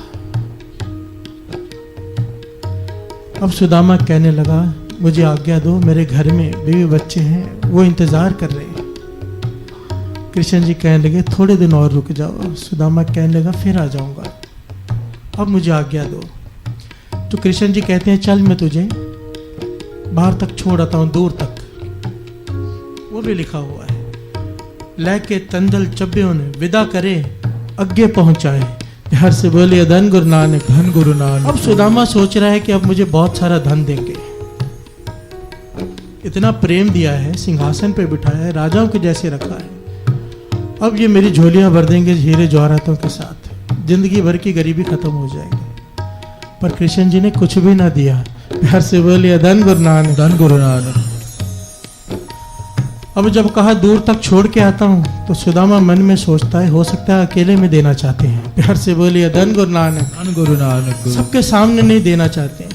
अब सुदामा कहने लगा मुझे आज्ञा दो, मेरे घर में बीवी बच्चे हैं, वो इंतजार कर रहे हैं। कृष्ण जी कहने लगे थोड़े दिन और रुक जाओ। सुदामा कहने लगा फिर आ जाऊंगा, अब मुझे आज्ञा दो। तो कृष्ण जी कहते हैं चल मैं तुझे बाहर तक छोड़ आता हूं, दूर तक। वो भी लिखा हुआ है, लेके तंदल चब्बियों ने विदा करे आगे पहुंचाए। प्यार से बोले धन गुरु नानक। धन गुरु नानक। अब सुदामा सोच रहा है कि अब मुझे बहुत सारा धन देंगे, इतना प्रेम दिया है, सिंहासन पे बिठाया है, राजाओं के जैसे रखा है, अब ये मेरी झोलियां भर देंगे हीरे जवाहरातों के साथ, जिंदगी भर की गरीबी खत्म हो जाएगी। पर कृष्ण जी ने कुछ भी ना दिया। प्यार से बोले धन गुरु नानक। धन गुरु नानक। अब जब कहा दूर तक छोड़ के आता हूं तो सुदामा मन में सोचता है हो सकता है अकेले में देना चाहते हैं। प्यार से बोलिए धन गुरु नानक। धन गुरु नानक। सबके सामने नहीं देना चाहते हैं,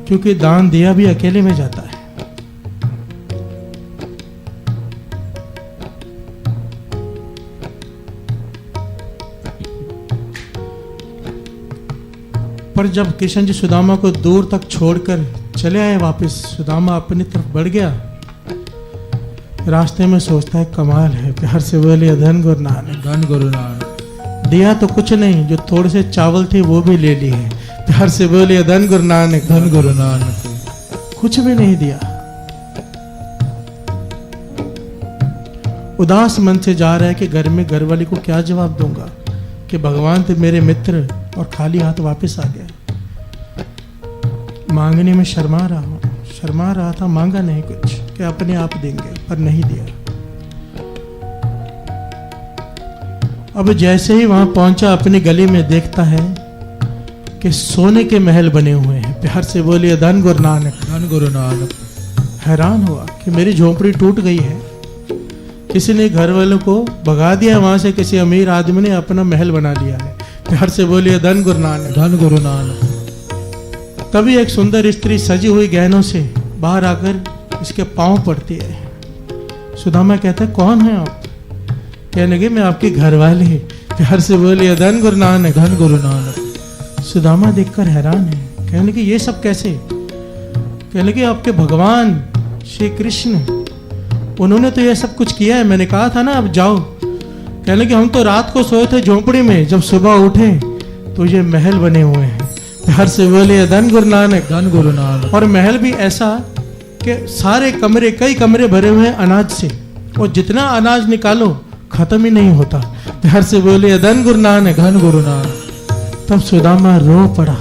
क्योंकि दान दिया भी अकेले में जाता है। पर जब कृष्ण जी सुदामा को दूर तक छोड़कर चले आए वापस, सुदामा अपनी तरफ बढ़ गया। रास्ते में सोचता है कमाल है। प्यार से बोले धन गुरु नानक। धन गुरु नानक। दिया तो कुछ नहीं, जो थोड़े से चावल थे वो भी ले लिए। प्यार से बोले धन गुरु नानक। धन गुरु नानक। कुछ भी नहीं दिया। उदास मन से जा रहा है कि घर में घर वाली को क्या जवाब दूंगा कि भगवान थे मेरे मित्र और खाली हाथ वापस आ गया। मांगने में शर्मा रहा था, मांगा नहीं कुछ कि अपने आप देंगे, पर नहीं दिया। अब जैसे ही वहां पहुंचा अपनी गली में देखता है कि सोने के महल बने हुए हैं। प्यार से बोलिए धन गुरु नानक। धन गुरु नानक। हैरान हुआ कि मेरी झोपड़ी टूट गई है, किसी ने घर वालों को भगा दिया वहां से, किसी अमीर आदमी ने अपना महल बना लिया है। प्यार से बोलिए धन गुरु नानक। धन गुरु नानक। तभी एक सुंदर स्त्री सजी हुई गहनों से बाहर आकर इसके पांव पड़ती है। सुदामा कहता है कौन है आप? कहने लगे मैं आपकी घरवाली। प्यार से बोलिए धन गुरु नानक। धन गुरु नानक। सुदामा देखकर हैरान है, कहने लगे ये सब कैसे? कहने लगे आपके भगवान श्री कृष्ण, उन्होंने तो ये सब कुछ किया है, मैंने कहा था ना अब जाओ। कहने लगे हम तो रात को सोए थे झोंपड़ी में, जब सुबह उठे तो ये महल बने हुए हैं। प्यार से बोलिए धन गुरु नानक। धन गुरु नानक। और महल भी ऐसा कि सारे कमरे, कई कमरे भरे हुए हैं अनाज से, और जितना अनाज निकालो खत्म ही नहीं होता। प्यार से बोलिए धन गुरु नानक। धन गुरु नानक। तब सुदामा रो पड़ा।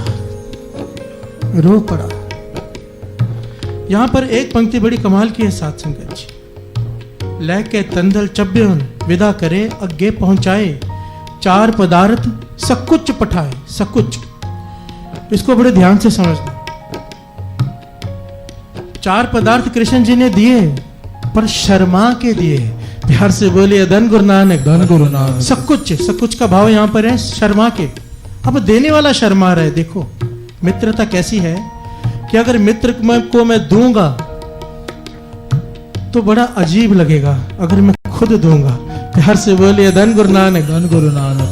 यहां पर एक पंक्ति बड़ी कमाल की है साथ संगत जी। लैके तंदल चब्बेन विदा करे अग्गे पहुंचाए, चार पदार्थ सकुच पठाए। सकुच, इसको बड़े ध्यान से समझना। चार पदार्थ कृष्ण जी ने दिए, पर शर्मा के दिए। प्यार से बोलिए धन गुरु नानक। धन गुरु नानक। सकुच का भाव यहां पर है शर्मा के। अब देने वाला शर्मा रहा है। देखो मित्रता कैसी है कि अगर मित्र को मैं दूंगा तो बड़ा अजीब लगेगा, अगर मैं खुद दूंगा। प्यार से बोलिए धन गुरु नानक। धन गुरु नानक।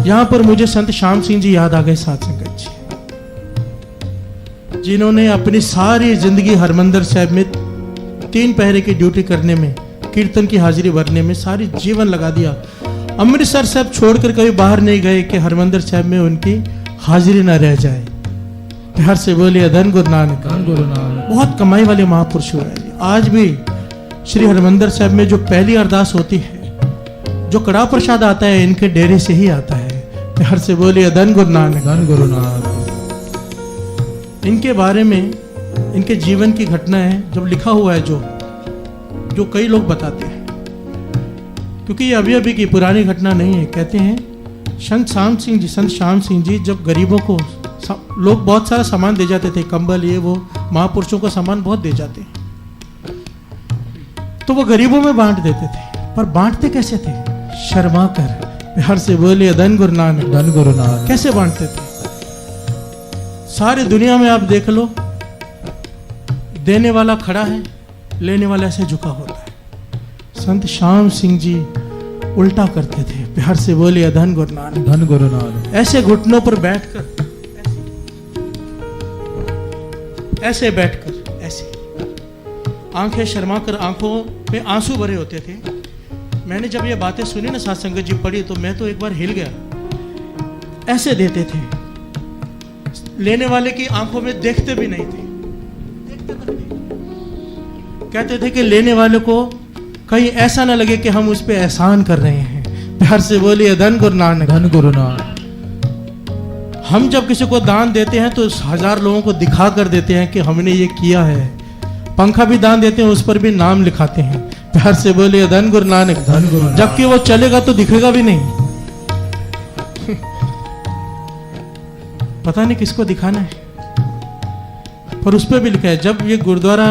यहां पर मुझे संत श्याम सिंह जी याद आ गए साथ संगत जी, जिन्होंने अपनी सारी जिंदगी हरमंदिर साहब में 3 पहरे की ड्यूटी करने में, कीर्तन की हाजिरी भरने में सारी जीवन लगा दिया। अमृतसर साहब छोड़कर कभी बाहर नहीं गए कि हरमंदिर साहब में उनकी हाजिरी ना रह जाए। प्यार से बोलिए धन गुरु नानक। धन गुरु नानक। बहुत कमाई वाले महापुरुष हुए हैं। आज भी श्री हरमंदिर साहब में जो पहली अरदास होती है, जो कड़ा प्रसाद आता है, इनके डेरे से ही आता है। प्यार से बोलिए धन गुरु नानक। धन गुरु नानक। इनके बारे में, इनके जीवन की घटना है जब लिखा हुआ है, जो कई लोग बताते हैं, क्योंकि ये अभी अभी की पुरानी घटना नहीं है। कहते हैं संत श्याम सिंह जी जब गरीबों को लोग बहुत सारा सामान दे जाते थे, कंबल ये वो, महापुरुषों को सामान बहुत दे जाते हैं, तो वो गरीबों में बांट देते थे। पर बांटते कैसे थे? शर्मा कर। प्यार से बोलिए धन गुरु नानक। धन गुरु नानक। कैसे बांटते थे? सारी दुनिया में आप देख लो, देने वाला खड़ा है, लेने वाला ऐसे झुका होता है। संत श्याम सिंह जी उल्टा करते थे। प्यार से बोलिए धन गुरु नानक। धन गुरु नानक। ऐसे घुटनों पर बैठकर, ऐसे बैठकर, ऐसे आंखें शर्मा कर, आंखों पे आंसू भरे होते थे। मैंने जब ये बातें सुनी ना साथ संगत जी पढ़ी, तो मैं तो एक बार हिल गया। ऐसे देते थे, लेने वाले की आंखों में देखते भी नहीं थे, कहते थे कि लेने वाले को कहीं ऐसा ना लगे कि हम उस पे एहसान कर रहे हैं। प्यार से बोलिए धन गुरु नानक। धन गुरु नानक। हम जब किसी को दान देते हैं तो 1000 लोगों को दिखा कर देते हैं कि हमने ये किया है। पंखा भी दान देते हैं, उस पर भी नाम लिखाते हैं। प्यार से बोलिए धन गुरु नानक। धन गुरु नानक। जबकि वो चलेगा तो दिखेगा भी नहीं। पता नहीं किसको दिखाना है, पर उस पर भी लिखा है। जब ये गुरुद्वारा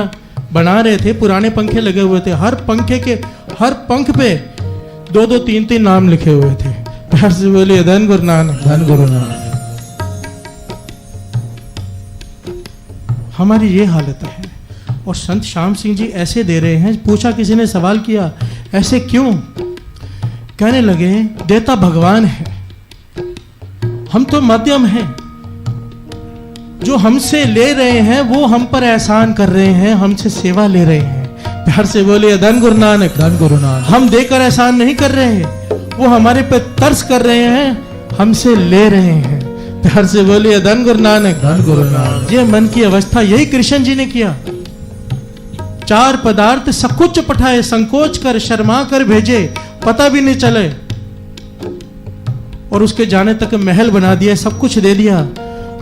बना रहे थे, पुराने पंखे लगे हुए थे, हर पंखे के हर पंख पे 2-2, 3-3 नाम लिखे हुए थे। प्यार से बोलिए धन गुरु नानक। धन गुरु नानक। हमारी ये हालत है, और संत श्याम सिंह जी ऐसे दे रहे हैं। पूछा, किसी ने सवाल किया ऐसे क्यों? कहने लगे देता भगवान है, हम तो मध्यम हैं। जो हमसे ले रहे हैं वो हम पर एहसान कर रहे हैं, हमसे सेवा ले रहे हैं। प्यार से बोलिए धन गुरु नानक। धन गुरु नानक। हम देकर एहसान नहीं कर रहे हैं, वो हमारे पे तरस कर रहे हैं, हमसे ले रहे हैं। प्यार से बोलिए धन गुरु नानक। धन गुरु नानक। ये मन की अवस्था यही कृष्ण जी ने किया। चार पदार्थ सकुच पठाए, संकोच कर शर्मा कर भेजे, पता भी नहीं चले, और उसके जाने तक महल बना दिया, सब कुछ दे दिया,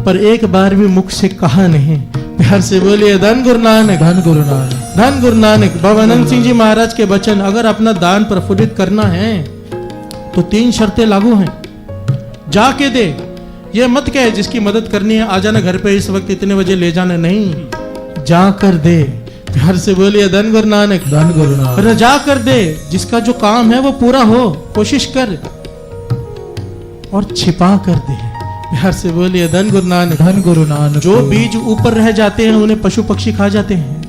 पर एक बार भी मुख से कहा नहीं। प्यार से बोलिए धन गुरु नानक। धन गुरु नानक। धन गुरु नानक। बाबा आनंद सिंह जी महाराज के वचन, अगर अपना दान प्रफुल्लित करना है तो 3 शर्तें लागू हैं। जाके दे, ये मत कहे जिसकी मदद करनी है आ जाना घर पे इस वक्त इतने बजे ले जाना, नहीं, जाकर दे। प्यार से बोलिए धन गुरु नानक। धन गुरु नानक। रजा कर दे, जिसका जो काम है वो पूरा हो, कोशिश कर, और छिपा कर दे। प्यार से बोलिए धन गुरु नानक। धन गुरु नानक। जो बीज ऊपर रह जाते हैं उन्हें पशु पक्षी खा जाते हैं,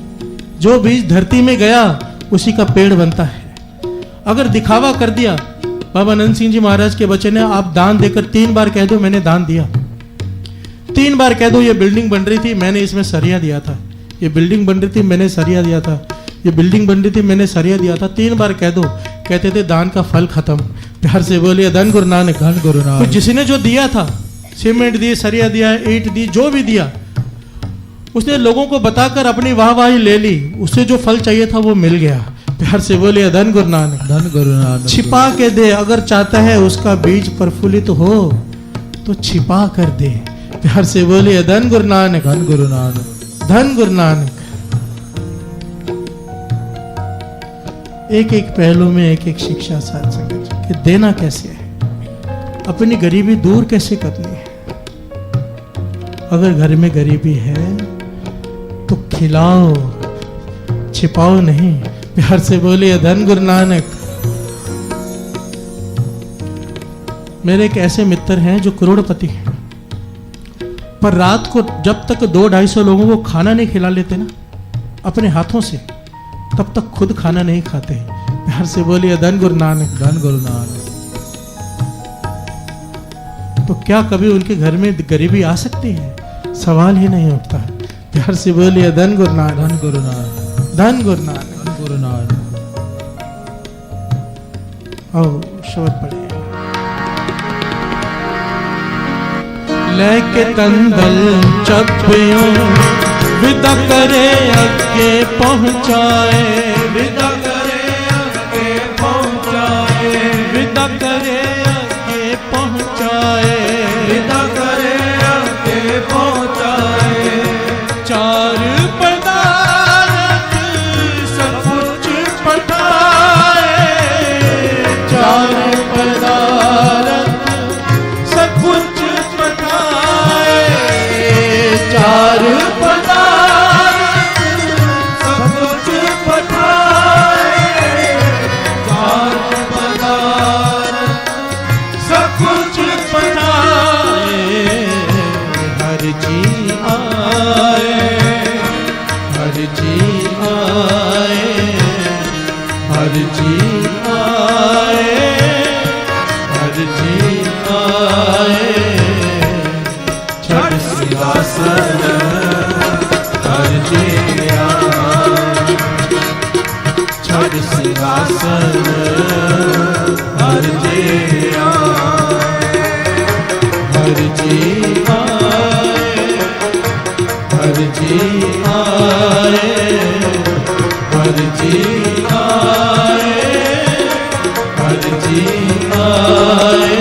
जो बीज धरती में गया उसी का पेड़ बनता है। अगर दिखावा कर दिया, बाबा आनंद सिंह जी महाराज के वचन है, आप दान देकर 3 बार कह दो मैंने दान दिया, 3 बार कह दो ये बिल्डिंग बन रही थी मैंने इसमें सरिया दिया था, ये बिल्डिंग बन रही थी मैंने सरिया दिया था, ये बिल्डिंग बन रही थी मैंने सरिया दिया था, 3 बार कह दो, कहते थे दान का फल खत्म। प्यार से बोलिए धन गुरु नानक। धन गुरु तो नानक। जिसने जो दिया था, सीमेंट दी, सरिया दिया, ईंट दी, जो भी दिया, उसने लोगों को बताकर अपनी वाहवाही ले ली, उससे जो फल चाहिए था वो मिल गया। प्यार से बोलिए धन गुरु नानक। धन गुरु नानक। छिपा के दे, अगर चाहता है उसका बीज प्रफुल्लित हो तो छिपा कर दे। प्यार से बोलिए धन गुरु नानक। धन गुरु नानक। धन गुरु नानक। एक एक पहलू में एक एक शिक्षा साथ संगत जी कि देना कैसे है, अपनी गरीबी दूर कैसे करनी है। अगर घर में गरीबी है तो खिलाओ, छिपाओ नहीं। प्यार से बोलिए धन गुरु नानक। मेरे एक ऐसे मित्र हैं जो करोड़पति हैं, पर रात को जब तक 200-250 लोगों को खाना नहीं खिला लेते ना अपने हाथों से, तब तक खुद खाना नहीं खाते हैं। प्यार से बोलिए धन गुरु नानक। धन गुरु नानक। तो क्या कभी उनके घर में गरीबी आ सकती है? सवाल ही नहीं उठता। प्यार से बोलिए धन गुरु नानक। धन गुरु नानक। धन गुरु नानक। धन गुरु नानक। आओ शब्द पढ़िए। लेके तंदल चप्पियों विदा करे अगे पहुंचाए, विदा करे अगे पहुंचाए, विदा करे अगे पहुंचाए, विदा करे अगे पहुंचाए। चार पदार्थ सब कुछ पठाए, चार पदार्थ सब कुछ पठाए, चार पदार्थ सब कुछ पठाए, चार पदार्थ सब कुछ पठाए। हर जी आए, हर जी आए, हर जी आए, हर जी आए। छठ सिंहासन हर जी आए, छठ सिंहासन हर जी आए, हर जी आए, हर जी आए, हर जी आए, हर जी आए।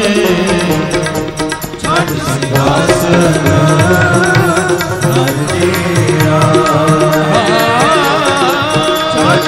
छठ सिंहासन हर जी आए, छठ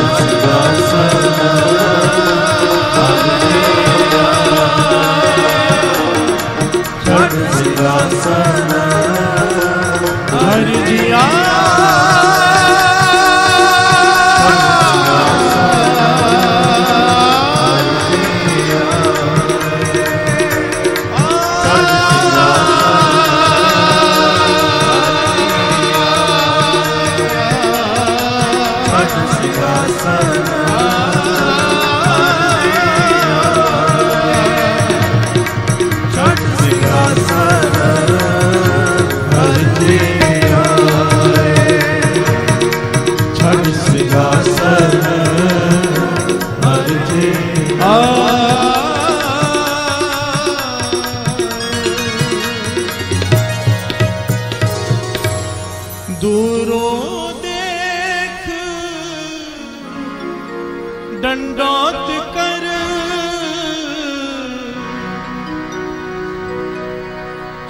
सिंहासन हर जी आए, छठ सिंहासन हर जी आए। दूरों देख दंडौत कर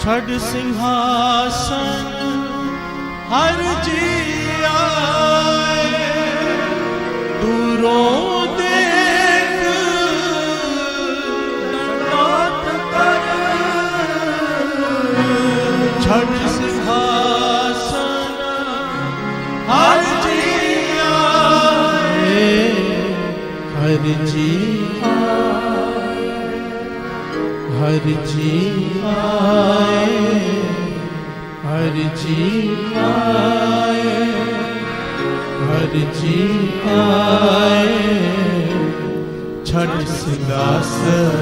छड़ सिंहासन हर जी आए। दूरों देख दंडौत कर छड़ सिंहासन हर जी आए। हर जी आए, हर जी आए, हर जी आए, हर जी आए। छठ सिंहासन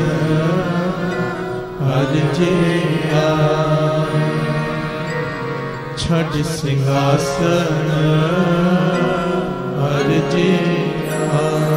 हर जी आए। छठ सिंहासन हर जी आए।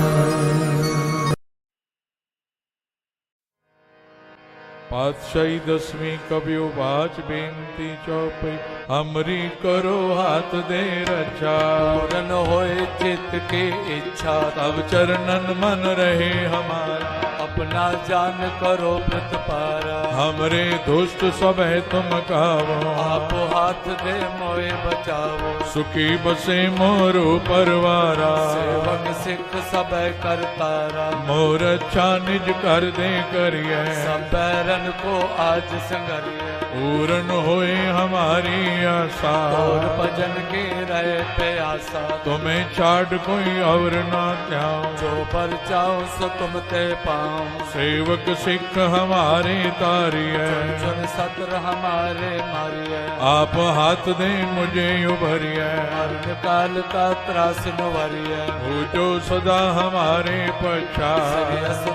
पातशाही दसवीं कबियो बाच बेनती चौपई हमरी करो हाथ दे रक्षा। पूरन होए चित्त के इच्छा तब चरणन मन रहे हमारा। अपना जान करो प्रतिपारा हमरे दुष्ट सब है तुम कावो। आप हाथ दे मोए बचावो सुखी बसे मोरो परवारा। सेवक सिख सब करतारा मोर अच्छा निज कर दे करिए। सब बैरन को आज संगरिए पूरन होए हमारी आशा। और भजन के रहे प्यासा तुम्हें छाड़ कोई और ना त्याओ। जो पर जाओ सो तुम ते पाओ। सेवक सिख हमारे तारिए चुन सतर हमारे मारिए। आप हाथ दे मुझे उभरिए मरण काल का त्रास नुवरिए। हो जो सदा हमारे पछा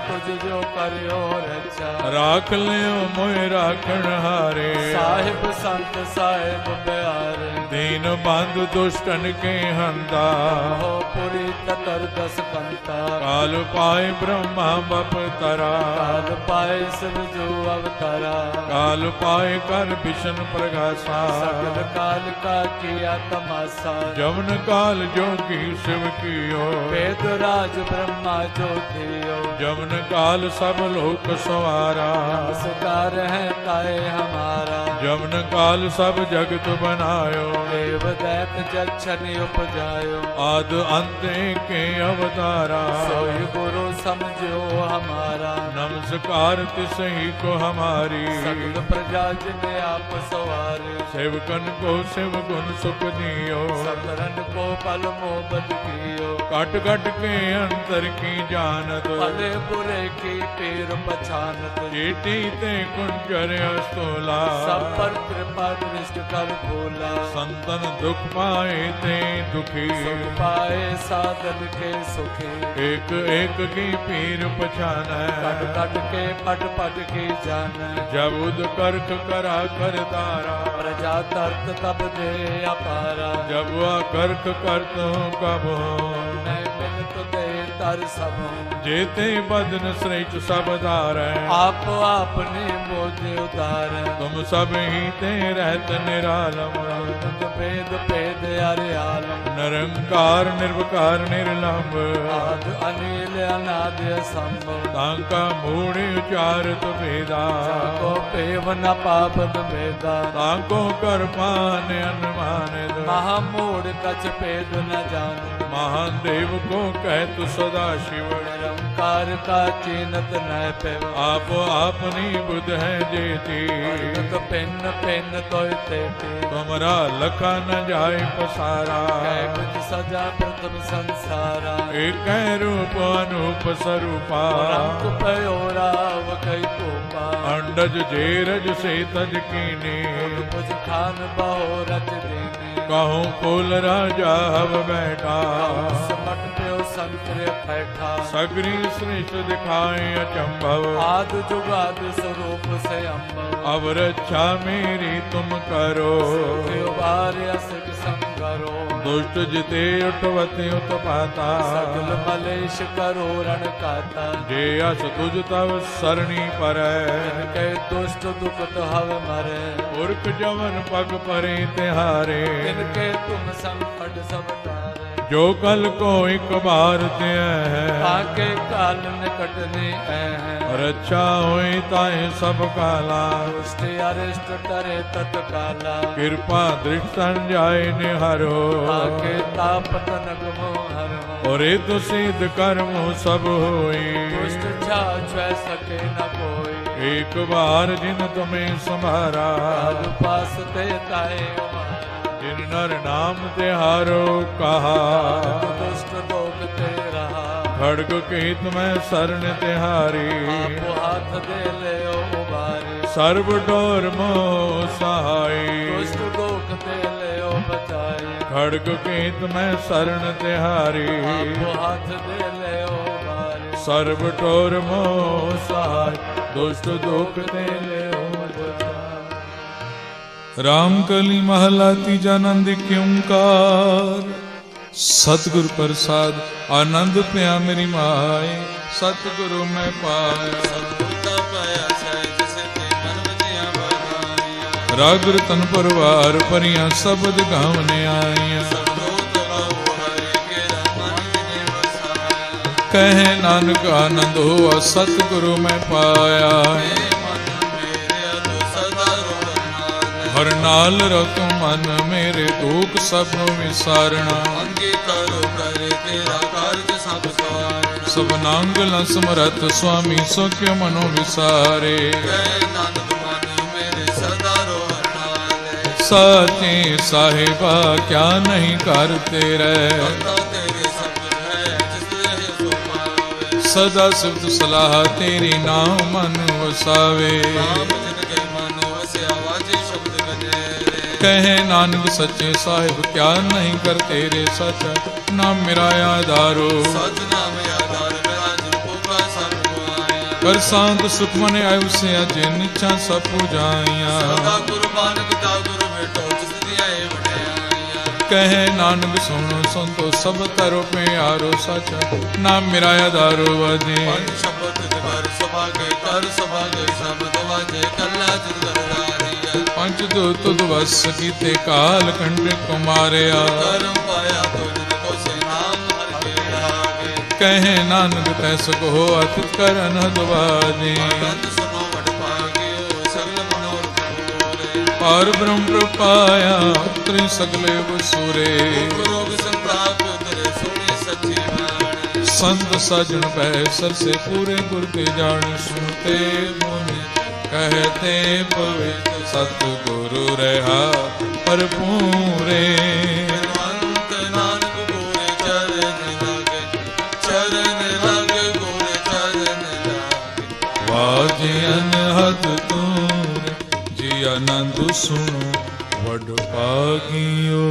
तुझ जो करियो रक्षा। राख लियो मोए राखण हारे साहिब संत साहिब प्यारे। दीन बंधु दुष्टन के हंदा हो पुरी ततर दस कंता। काल पाए ब्रह्मा बप तरा काल पाए शिव जो अवतारा। काल पाए कर विष्णु प्रकाशा सकल काल का किया तमाशा। जमन काल जोगी शिव कियो वेद राज ब्रह्मा जो थियो। जमन काल सब लोक सवारा नमस्कार है ताए हमारा। जमन काल सब जगत बनायो देव दैत जक्षण उपजायो। आद अंत के अवतारा सोई गुरु समझो हमारा। नमस्कार तिसही को हमारी सकल प्रजा जिने आप सवारे। सेवकन को शिव गुण सुख दियो सकरन को पल मोहब्बत कियो। कट कट के अंतर की जानत भले बुरे की पीर पछानत। चेटी ते कुंजर अस्तोला सब पर कृपा दृष्ट कर भोला। संतन दुख पाए ते दुखी सुख पाए साधन के सुखी। एक एक की पीर पछान कट कट के पट पट की जान। जब उद कर्क करा कर तारा प्रजा तर्क तब दे अपारा। जब वह कर्क करत हूँ कब नहीं मिलत दे तर सब। जेते बदन श्रेष्ठ सब धार आप आपने मोदे उतार। तुम सब ही ते रहत निरालम भेद भेद अरे आलम। निरंकार निर्विकार निर्लंब आद अनिल अनाद असंभव। तांका मूढ़ उचारत भेदा को पेव न पापद भेदा। तांको कर पान अनुमान महामूढ़ कछ भेद न जान। महादेव को कहत सदा शिव निरंकार का चीनत न पेव। आप आपनी बुध है जेती पिन पिन तोते। तुमरा लखा न जाए पसारा कुछ सजा प्रथम संसारा। एक रूप अनूप स्वरूपा रंग पयोराव कई कोपा। अंडज जेरज से तज कीने कुछ खान बहु रच देने। कहूँ कुल राजा हव बैठा समट प्यो संतरे बैठा। सगरी श्रेष्ठ दिखाए अचंभव आद जुगाद स्वरूप से अम्बव। अब रक्षा मेरी तुम करो बार असक संगरो। दुष्ट जिते उठवते उत्पाता सगल मलेश करो रण काता जे अस तुझ तव सरणी पर इनके दुष्ट दुखत हव मरे पुरख जवन पग परे तिहारे इनके तुम संकट सब टारे जो कल को एक बार ते है आके काल निकट ने है रक्षा होई ताए सब काला दुष्ट अरिष्ट टरे तत्काला कृपा दृष्ट जाय निहारो आके ताप तनक मोहर और तो सिद्ध कर्म सब होई दुष्ट छा सके न कोई एक बार जिन तुम्हें संभारा पास ते ताए जिन नर नाम तिहारो कहा दुष्ट लोग ते रहा खड़ग केत में शरण तिहारी आप हाथ दे ले उबारी सर्व डोर मोह सहाय दुष्ट लोग ते ले बचाए खड़ग केत में शरण तिहारी आप हाथ दे ले उबारी सर्व डोर मोह सहाय दुष्ट दुख ते ले रामकली महला तीजा नंद क्योंकार सतगुर प्रसाद आनंद पिया मेरी माए सतगुरु मैं पाया राग रतन परवार परियां शब्द गावने आईया कहे नानक आनंद हुआ सतगुरु मैं पाया हर नाल रख मन मेरे दुख सब विसारना सब नांगल समरथ स्वामी सुख्य मनो विसारे साचे साहिबा क्या नहीं करते रहे सदा सिफ्त सलाह तेरी नाम मन वसावे कहे नानक सच्चे साहिब क्या नहीं कर तेरे सच नाम मेरा आधारो कर शांत सुख मन आयु से अजे निचा सब पूजाइया कहे नानक सुनो संतो सब तरो पे आरो सच नाम मेरा आधारो वजे पंच दूत वस कीते काल कंठ कुमारिया कहे नानक तैस को अतित करन दुबाजे पार ब्रह्म प्रपाया उतरे सगले वसुरे संत सजन पै सर से पूरे गुर के जान सुनते मुनि कहते पवित्र सतगुरु रहा पर पूरे वाजे अनहद तूरे जी आनंद सुनो वड पागियो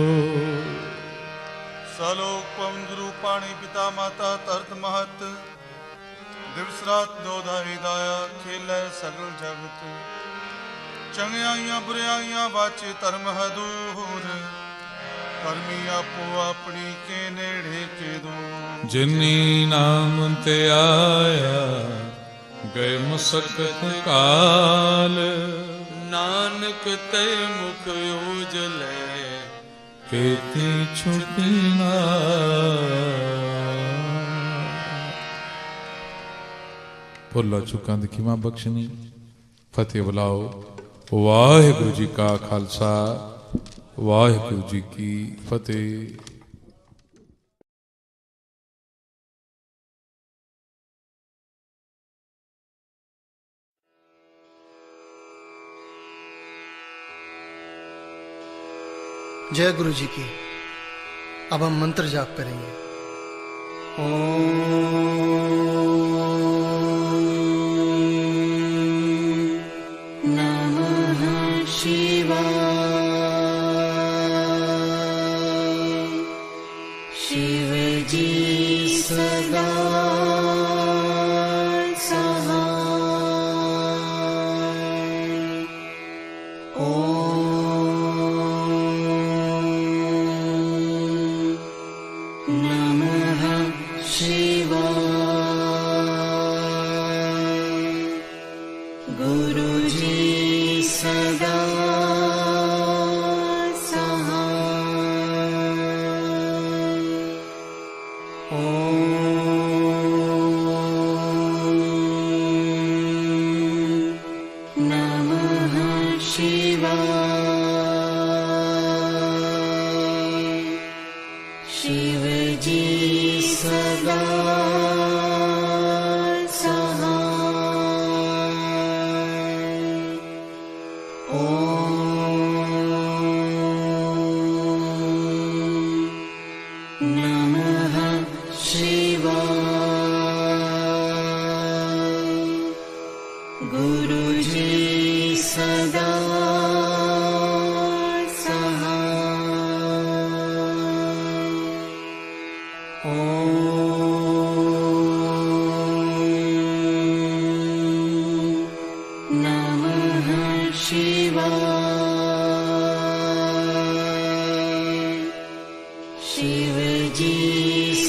सलोक पवन गुरु पाणी पिता माता तरत महत दिवस रात दोधा हिदाया खेलै सगल जगत चंगियाइयां बुराइयां बाचे धर्म हदूर करमी आपो अपनी के नेड़े के दूर जिनी नाम ते आया गए मुसकत काल नानक ते मुख उजले केती छुटी ना भुला चुकां दी खिमा बख्शनी फतेह बुलाओ वाहिगुरु जी का खालसा वाहिगुरु जी की फतेह। जय गुरु जी की। अब हम मंत्र जाप करेंगे। नमः शिवाय शिव जी सदा सहाय।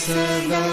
सदा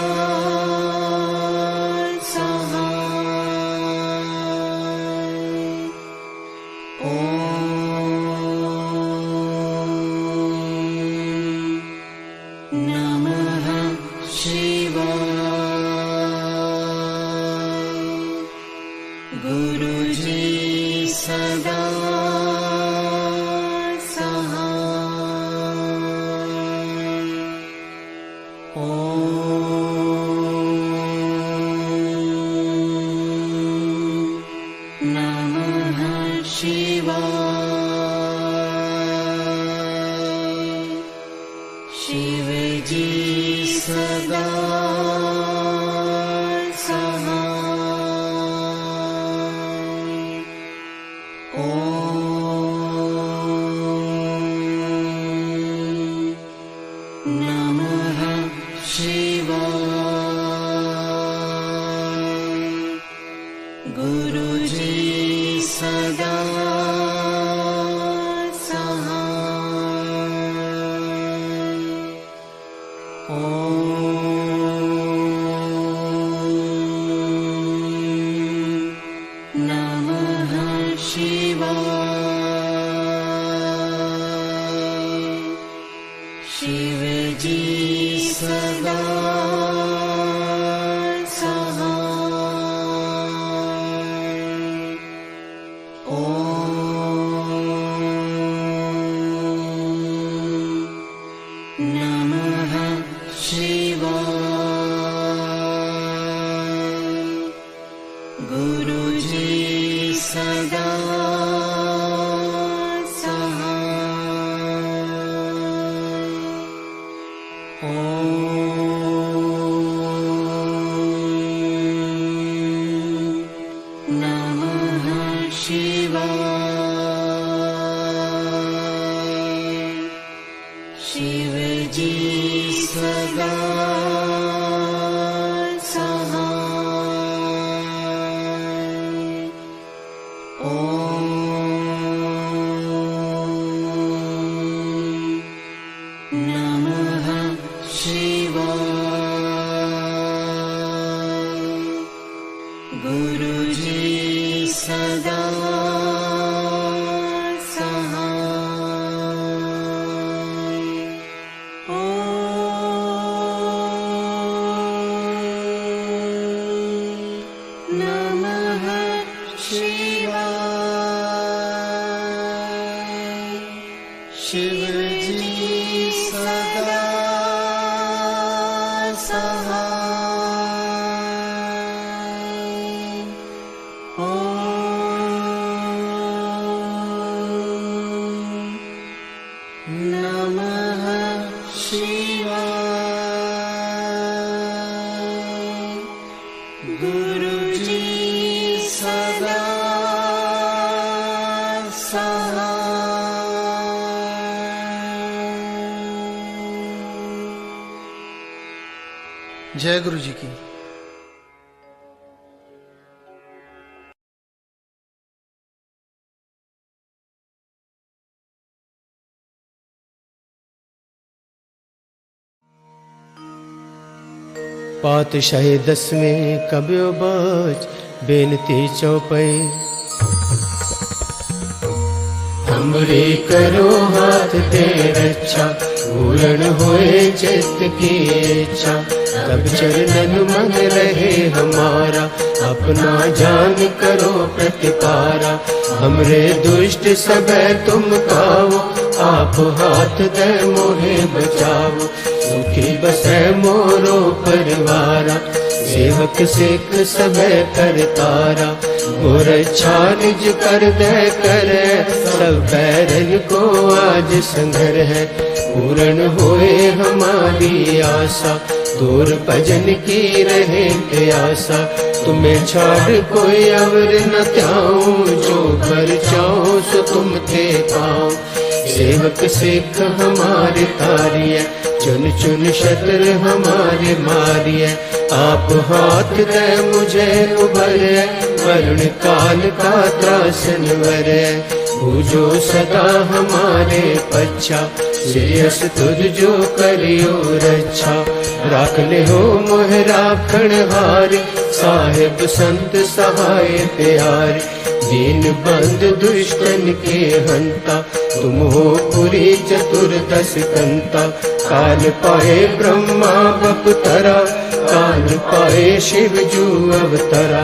जय गुरु जी की। पातशाही 10वें कब्यो बच बेनती चौपाई। हमरे करो हाथ दे रक्षा, पूर्ण होए चित्त की इच्छा। तब चरणन मन रहे हमारा, अपना जान करो प्रतिपारा। हमरे दुष्ट सब तुम काओ, आप हाथ दे मोहे बचाओ। सुखी बसे मोरो परिवारा, सेवक सिख सब करतारा। मोर अच्छा निज कर दे करे, सब बैरन को आज संघर है। पूर्ण होए हमारी आशा, तोर भजन की रहे प्यासा। तुम्हें छाड़ कोई अवर न त्याऊं, जो कर चाहो सो तुम थे पाओ। सेवक सिख हमारे तारिय, चुन चुन शत्रु हमारे मारिय। आप हाथ दे मुझे उभरे, वरुण काल का त्रासन वरे। पूजो सदा हमारे पच्छा, श्रेयस तुझ जो करियो रक्षा। राख ले हो मोह राखण हारे, साहिब संत सहाय प्यारे। दीन बंद दुष्टन के हंता, तुम हो पुरी चतुर्दश कंता। काल पाए ब्रह्मा बपतरा, काल पाए शिव जू अवतरा।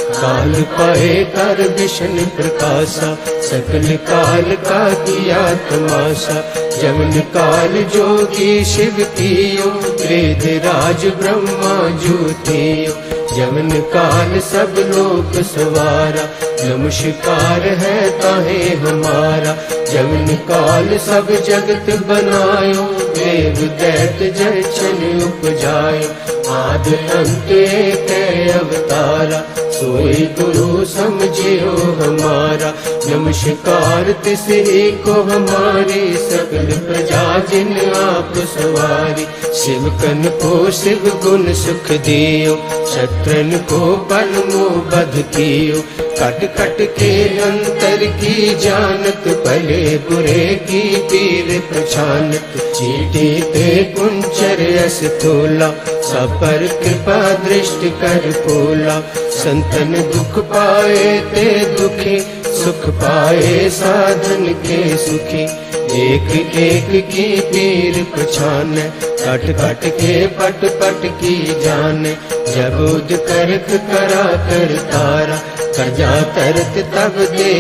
काल पाए कर विष्णु प्रकाशा, सकल काल का किया तमाशा। जमन काल जोगी शिव कियो, वेद राज ब्रह्मा ज्योतियो। जमन काल सब लोक सवारा, नमस्कार है ताहे हमारा। जमन काल सब जगत बनायो, देव दैत जयचन उपजायो। आदि अंत एक अवतारा, सोई गुरु समझियो हमारा। नमस्कार तिसरी को हमारी, सकल प्रजा जिन आप सवारी। शिव कन को शिव गुण सुख दियो, शत्रन को परमो बध कियो। कट कट के अंतर की जानत, भले बुरे की पीर पहचानत। चीटी ते कुंचर यस तोला, सब पर कृपा दृष्टि कर पोला। संतन दुख पाए ते दुखी, सुख पाए साधन के सुखी। एक एक की पीर पहचान, कट कट के पट पट की जान। जब उद करक करा कर तारा, करजा तरत तब दे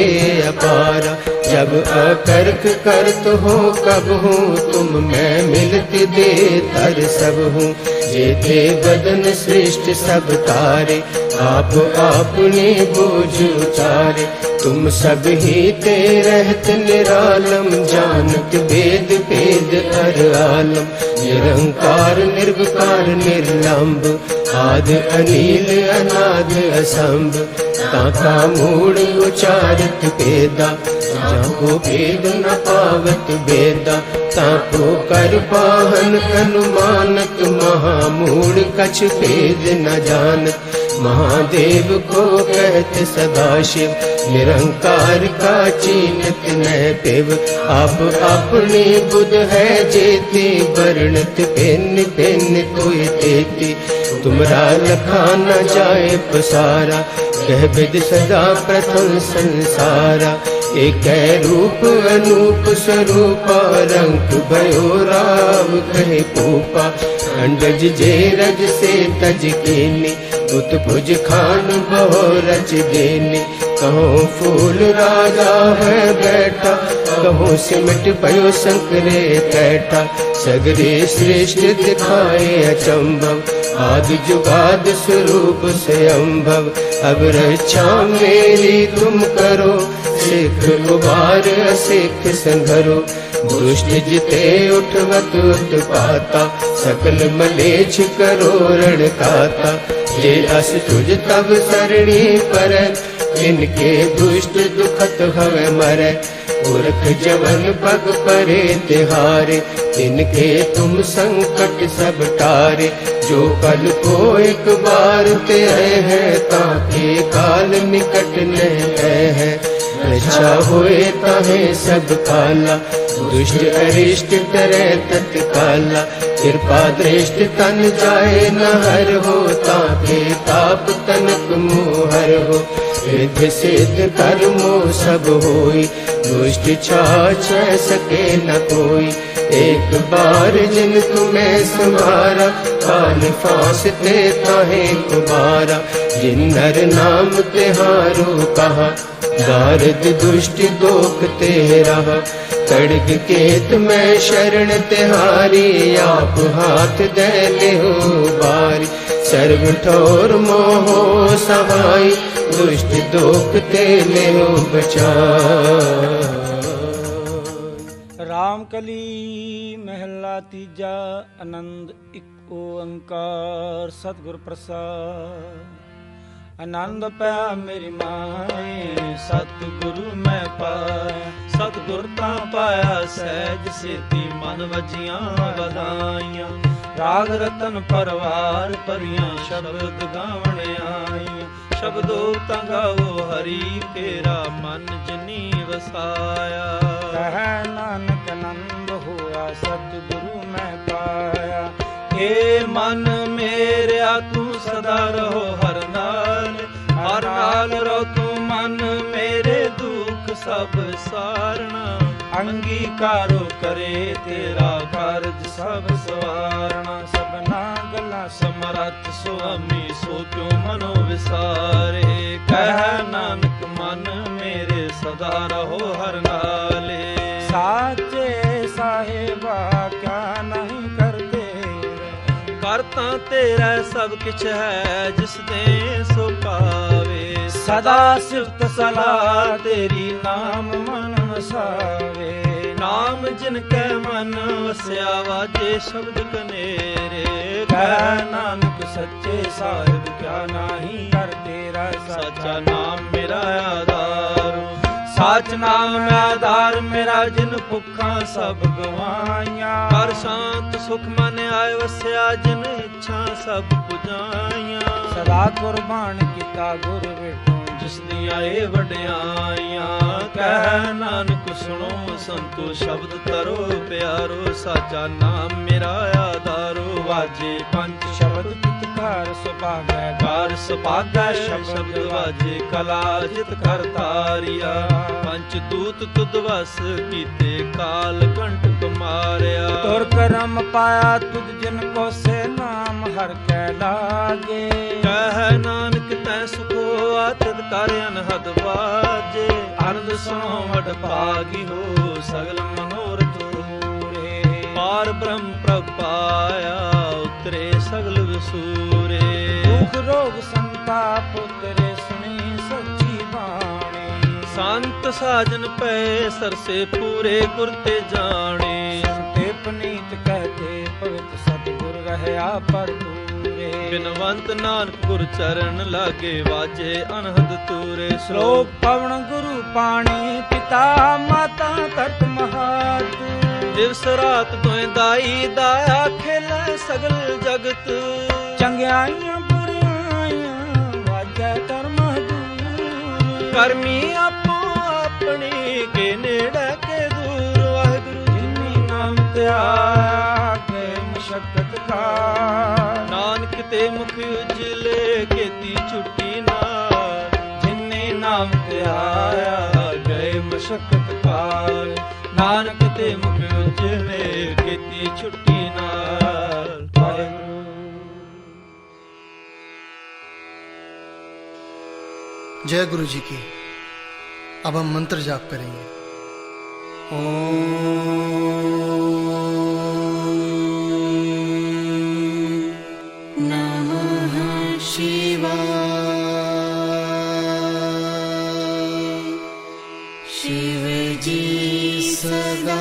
अपारा। जब अकर्क करत हो कब हूँ, तुम मैं मिलत दे तर सब हूँ। जेते बदन सृष्ट सब तारे, आप आपने बोझ उतारे। तुम सब ही ते रहत निरालम, जानत वेद भेद हर आलम। निरंकार निर्विकार निर्लंब, आदि अनील अनाद असंभ। ताका मूड़ उचारत वेदा, जाको भेद न पावत वेदा। ताको कर पाहन अनुमानत, महामूड़ कछ भेद न जानत। महादेव को कहते सदाशिव, निरंकार का चीनत न पेव। आप अपने बुध है जेती, वर्णत भिन्न भिन्न कोई तेती। तुमरा लखा न जाए पसारा, कह विद सदा प्रथम संसारा। एक रूप अनूप स्वरूपा, रंग भयो राव कहे पूपा। अंडज जे रज से तज कीनी, उत्भुज खान बहु रच देने। कहो फूल राजा है बैठा, कहो सिमट भयो शंकरे कैठा। सगरे श्रेष्ठ दिखाए अचंभव, आदि जुगाद स्वरूप से अम्भव। अब रक्षा मेरी तुम करो, सिख उबार असिख संघरो। दुष्ट जिते उठवत उत्पाता, सकल मलेच्छ करो रण खाता। ये अस तुझ तब सरणी पर, इनके दुष्ट दुखत हवे मरे। पुरख जवन पग परे तिहारे, इनके तुम संकट सब टारे। जो कल को एक बार ते आए हैं, ताके काल निकट न है। रक्षा होए ताहे सब काला, दुष्ट अरिष्ट तरे तत्काला। कृपा दृष्ट तन जाए न हर हो, ताके ताप तनक मोहर हो। रिद्ध सिद्ध कर्मो सब होई, दुष्ट छाछ सके न कोई। एक बार जिन तुम्हें संभारा, काल फांसते ताहे कुबारा। जिन नर नाम तिहारो कहा, दारद दुष्ट दोख तेरा। खड्ग केत में शरण तिहारी, आप हाथ दे ले हो बारी। सर्व ठोर मोहो सहाय, दुष्ट दोख ते ले हो बचाई। राम कली महला तीजा, आनंद इक ओंकार सतगुर प्रसाद। आनंद पाया मेरी माए, सतगुरु मैं पाया। सतगुर ता पाया सहज सेती, मन वजियां बधाइयां। ਰਾਗ ਰਤਨ ਪਰਵਾਰ ਭਰੀਆਂ ਸ਼ਬਦ ਗਾਵਣ ਆਈਆਂ। ਸ਼ਬਦੋ ਤਾਂ ਗਾਵੋ ਹਰੀ ਤੇਰਾ ਮਨ ਜਿਨੀ ਵਸਾਇਆ। ਕਹਿ ਨਾਨਕ ਆਨੰਦ ਹੋਆ ਸਤਿਗੁਰੂ ਮੈਂ ਪਾਇਆ। ਏ ਮਨ ਮੇਰਿਆ ਤੂੰ ਸਦਾ ਰਹੋ ਹਰ ਨਾਲ, ਹਰ ਨਾਲ ਰਹੋ ਤੂੰ ਮਨ ਮੇਰੇ ਦੁੱਖ ਸਭ ਸਾਰਣਾ। ਅੰਗੀਕਾਰੋ ਕਰੇ ਤੇਰਾ ਕਾਰਜ ਸਭ ਸਵਾਰਣਾ। ਸਭਨਾ ਗੱਲਾਂ ਸਮਰੱਥ ਸੁਆਮੀ ਸੋ ਕਿਉ ਮਨੋ ਵਿਸਾਰੇ। ਕਹਿ ਨਾਨਕ ਮਨ ਮੇਰੇ ਸਦਾ ਰਹੋ ਹਰ ਨਾਲੇ। ਸਾਚੇ ਸਾਹਿਬਾ ਕਿਆ ਨਹੀਂ ਕਰਦੇ, ਕਰਤਾ ਤੇਰਾ ਸਭ ਕਿਛ ਹੈ ਜਿਸ ਦੇ ਸੋ ਪਾਵੇ। ਸਦਾ ਸਿਫਤ ਸਲਾਹ ਤੇਰੀ ਨਾਮ ਮਨ ਵਸਾਵੇ। ਨਾਮ ਜਿਨ ਕੈ ਮਨ ਵਸਿਆ ਵਾਜੇ ਸ਼ਬਦ ਕਨੇਰੇ। ਕਹਿ ਨਾਨਕ ਸੱਚੇ ਸਾਹਿਬ ਕਿਆ ਨਾਹੀ ਕਰ ਤੇਰਾ ਸਾਚਾ ਨਾਮ ਮੇਰਾ ਆਧਾਰ। ਸਾਚ ਨਾਮ ਮੈਂ ਆਧਾਰ ਮੇਰਾ ਜਿਨ ਭੁੱਖਾਂ ਸਭ ਗਵਾਈਆਂ। ਹਰ ਸ਼ਾਂਤ ਸੁਖ ਮਨ ਆਏ ਵਸਿਆ ਜਿਨ ਇੱਛਾ ਸਭ ਪੁਜਾਈਆਂ। ਸਦਾ ਕੁਰਬਾਨ ਕੀਤਾ ਗੁਰ ਵੇਟੋ ਜਿਸ ਦੀਆਂ ਇਹ ਵਡਿਆਈਆਂ। ਕਹਿ ਨਾਨਕ ਸੁਣੋ ਸੰਤੋ ਸ਼ਬਦ ਤਰੋ ਪਿਆਰੋ। ਸਾਚਾ ਨਾਮ ਮੇਰਾ ਆਧਾਰੋ ਵਾਜੇ ਪੰਜ ਸ਼ਬਦ ਘਰ ਸੁਭਾਗੈ ਘਰ ਸੁਭਾਗੈ ਸ਼ਬਦ ਵਾਜੇ ਕਲਾ ਜਿਤ ਕਰ ਤਾਰਿਆ। ਪੰਚ ਦੂਤ ਤੁਧ ਵਸ ਕੀਤੇ ਕਾਲ ਕੰਟਕ ਮਾਰਿਆ। ਤੁਰ ਕਰਮ ਪਾਇਆ ਤੁਧ ਜਿਨ ਕੋ ਸੇ ਨਾਮ ਹਰ ਕੈ ਲਾਗੇ। ਕਹਿ ਨਾਨਕ ਤੈ ਸੁਖੋ ਆਤਿਤ ਕਰ ਅਨਹਦ ਬਾਜੇ। ਅਨੰਦ ਸੁਣੋ ਵਡ ਭਾਗੀ ਹੋ ਸਗਲ ਮਨੋਰਥ ਪੂਰੇ। ਪਾਰ ਬ੍ਰਹਮ ਪ੍ਰਭ ਪਾਇਆ ਉਤਰੇ ਸਗਲ ਵਿਸੂਰੇ। ਦੁਖ ਰੋਗ ਸੰਤਾਪ ਉਤਰੇ ਸੁਣੀ ਸੱਚੀ ਬਾਣੀ। ਸੰਤ ਸਾਜਨ ਪਏ ਸਰਸੇ ਪੂਰੇ ਗੁਰ ਤੇ ਜਾਣੇ। ਸੰਤੇ ਪਨੀਤ ਕਹਤੇ ਪਵਿੱਤ ਸਤਿਗੁਰ ਰਹਿਆ ਪਰ ਦੂਰੇ। ਬਿਨਵੰਤ ਨਾਨਕ ਗੁਰ ਚਰਨ ਲਾਗੇ ਵਾਜੇ ਅਨਹਦ ਤੂਰੇ। ਸ਼ਲੋਕ ਪਵਨ ਗੁਰੂ ਪਾਣੀ ਪਿਤਾ ਮਾਤਾ ਧਰਤ ਮਹਾਤ। ਦਿਵਸ ਰਾਤ ਦੋਇ ਦਾਈ ਦਾਇਆ ਖੇਲੇ ਸਗਲ ਜਗਤ। ਚੰਗਿਆਈਆਂ ਬੁਰਾਈਆਂ ਵਾਜੈ ਕਰਮ ਦੂਰ। ਕਰਮੀ ਆਪੋ ਆਪਣੀ ਕੇ ਨੇੜੇ ਕੇ ਦੂਰ। ਵਾਹਿਗੁਰੂ ਜਿਨੀ ਨਾਮ ਧਿਆਇਆ ਕੇ ਮਸ਼ਕਤ ਕਾ। ਨਾਨਕ ਤੇ ਮੁਖ ਉਜਲੇ ਕੀਤੀ ਛੁੱਟੀ ਨਾਲ। ਜਿਨੇ ਨਾਮ ਧਿਆਇਆ ਗਏ ਮਸ਼ਕਤ ਕਾਲ। ਨਾਨਕ ਤੇ ਮੁਖ ਉਜਲੇ ਕੀਤੀ ਛੁੱਟੀ ਨਾਲ। ਵਾਹਿਗੁਰੂ। जय गुरु जी की। अब हम मंत्र जाप करेंगे। नमः शिवाय। शिव जी सदा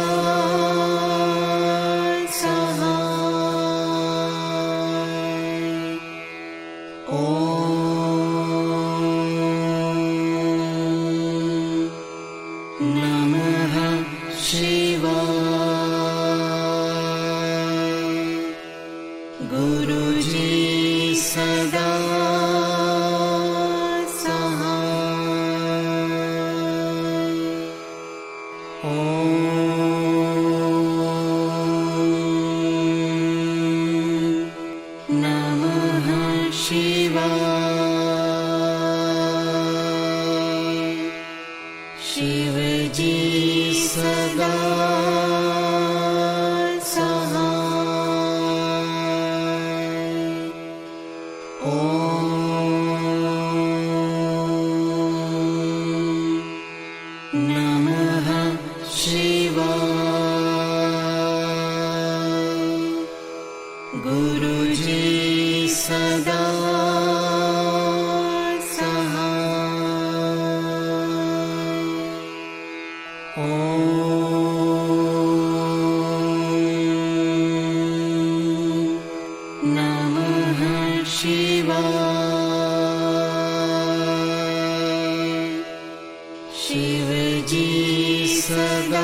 सदा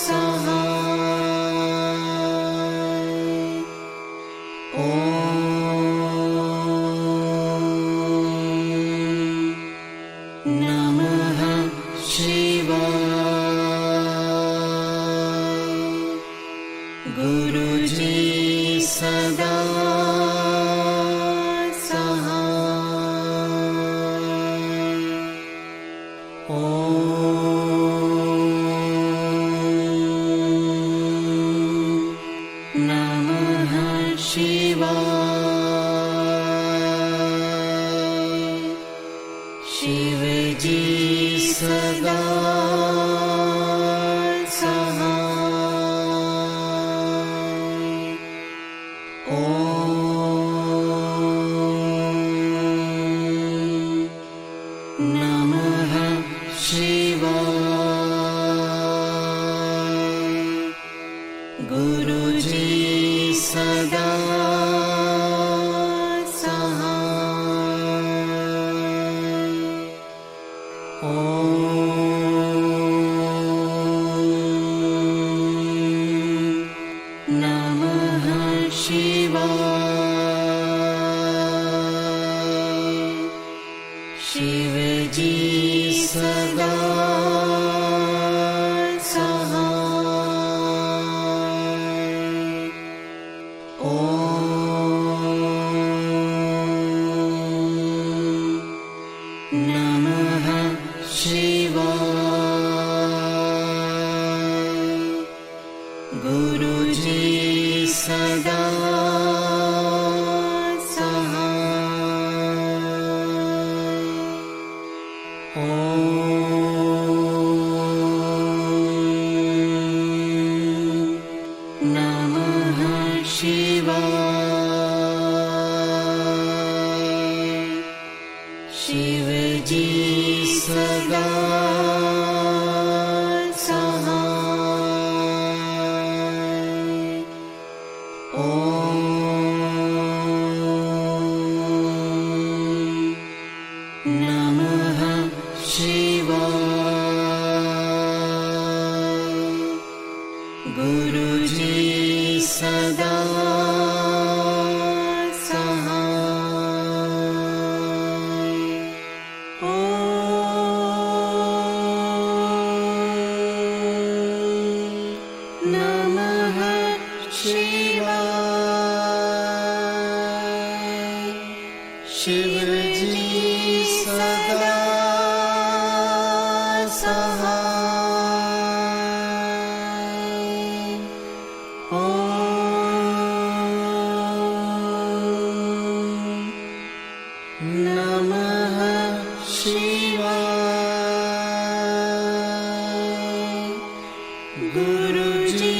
सहाय। गुरु जी सदा सहाय। ओम नमः शिवाय। शिव जी सदा शिव जी सदा सहाय। ओम नमः शिवाय। गुरु जी सदा शिव जी सदा सहाय। ओम नमः शिवाय। गुरु जी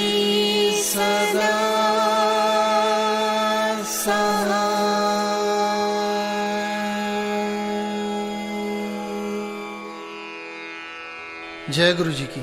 सदा जय गुरु जी की।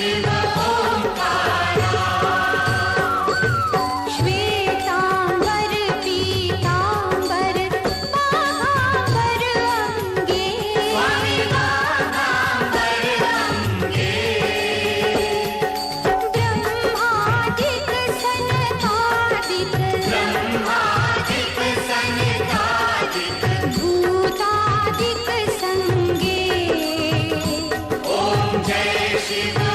शिव ओंकारा। श्वेतांबर पीतांबर बाघांबर अंगे, स्वामी बाघांबर अंगे। ब्रह्मादिक सनकादिक, ब्रह्मादिक सनकादिक, भूतादिक संगे। ओम जय शिव